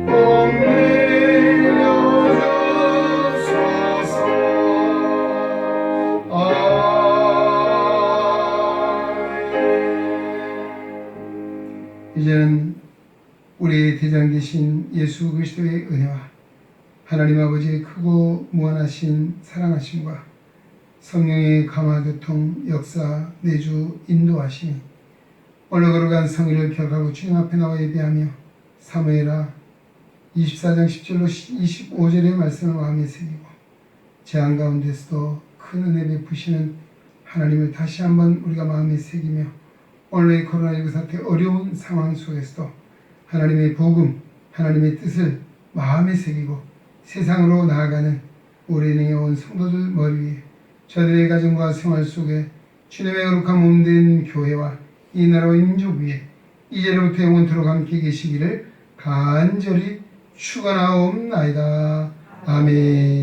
복 내려주소서. 이제는 우리의 대장 되신 예수 그리스도의 은혜와 하나님 아버지의 크고 무한하신 사랑하심과 성령의 감화교통 역사 내주 인도하심이 오늘 걸어간 성의를 기억하고 주님 앞에 나와 예배하며 사무엘하 24장 10절로 25절의 말씀을 마음에 새기고 재앙 가운데서도 큰 은혜 베푸시는 하나님을 다시 한번 우리가 마음에 새기며 오늘의 코로나19 사태 어려운 상황 속에서도 하나님의 복음, 하나님의 뜻을 마음에 새기고 세상으로 나아가는 올해능에 온 성도들 머리 위에 저들의 가정과 생활 속에 주님의 거룩한 몸된 교회와 이 나라와 민족 위에 이제로부터 영원토록 함께 계시기를 간절히 축원하옵나이다. 아멘.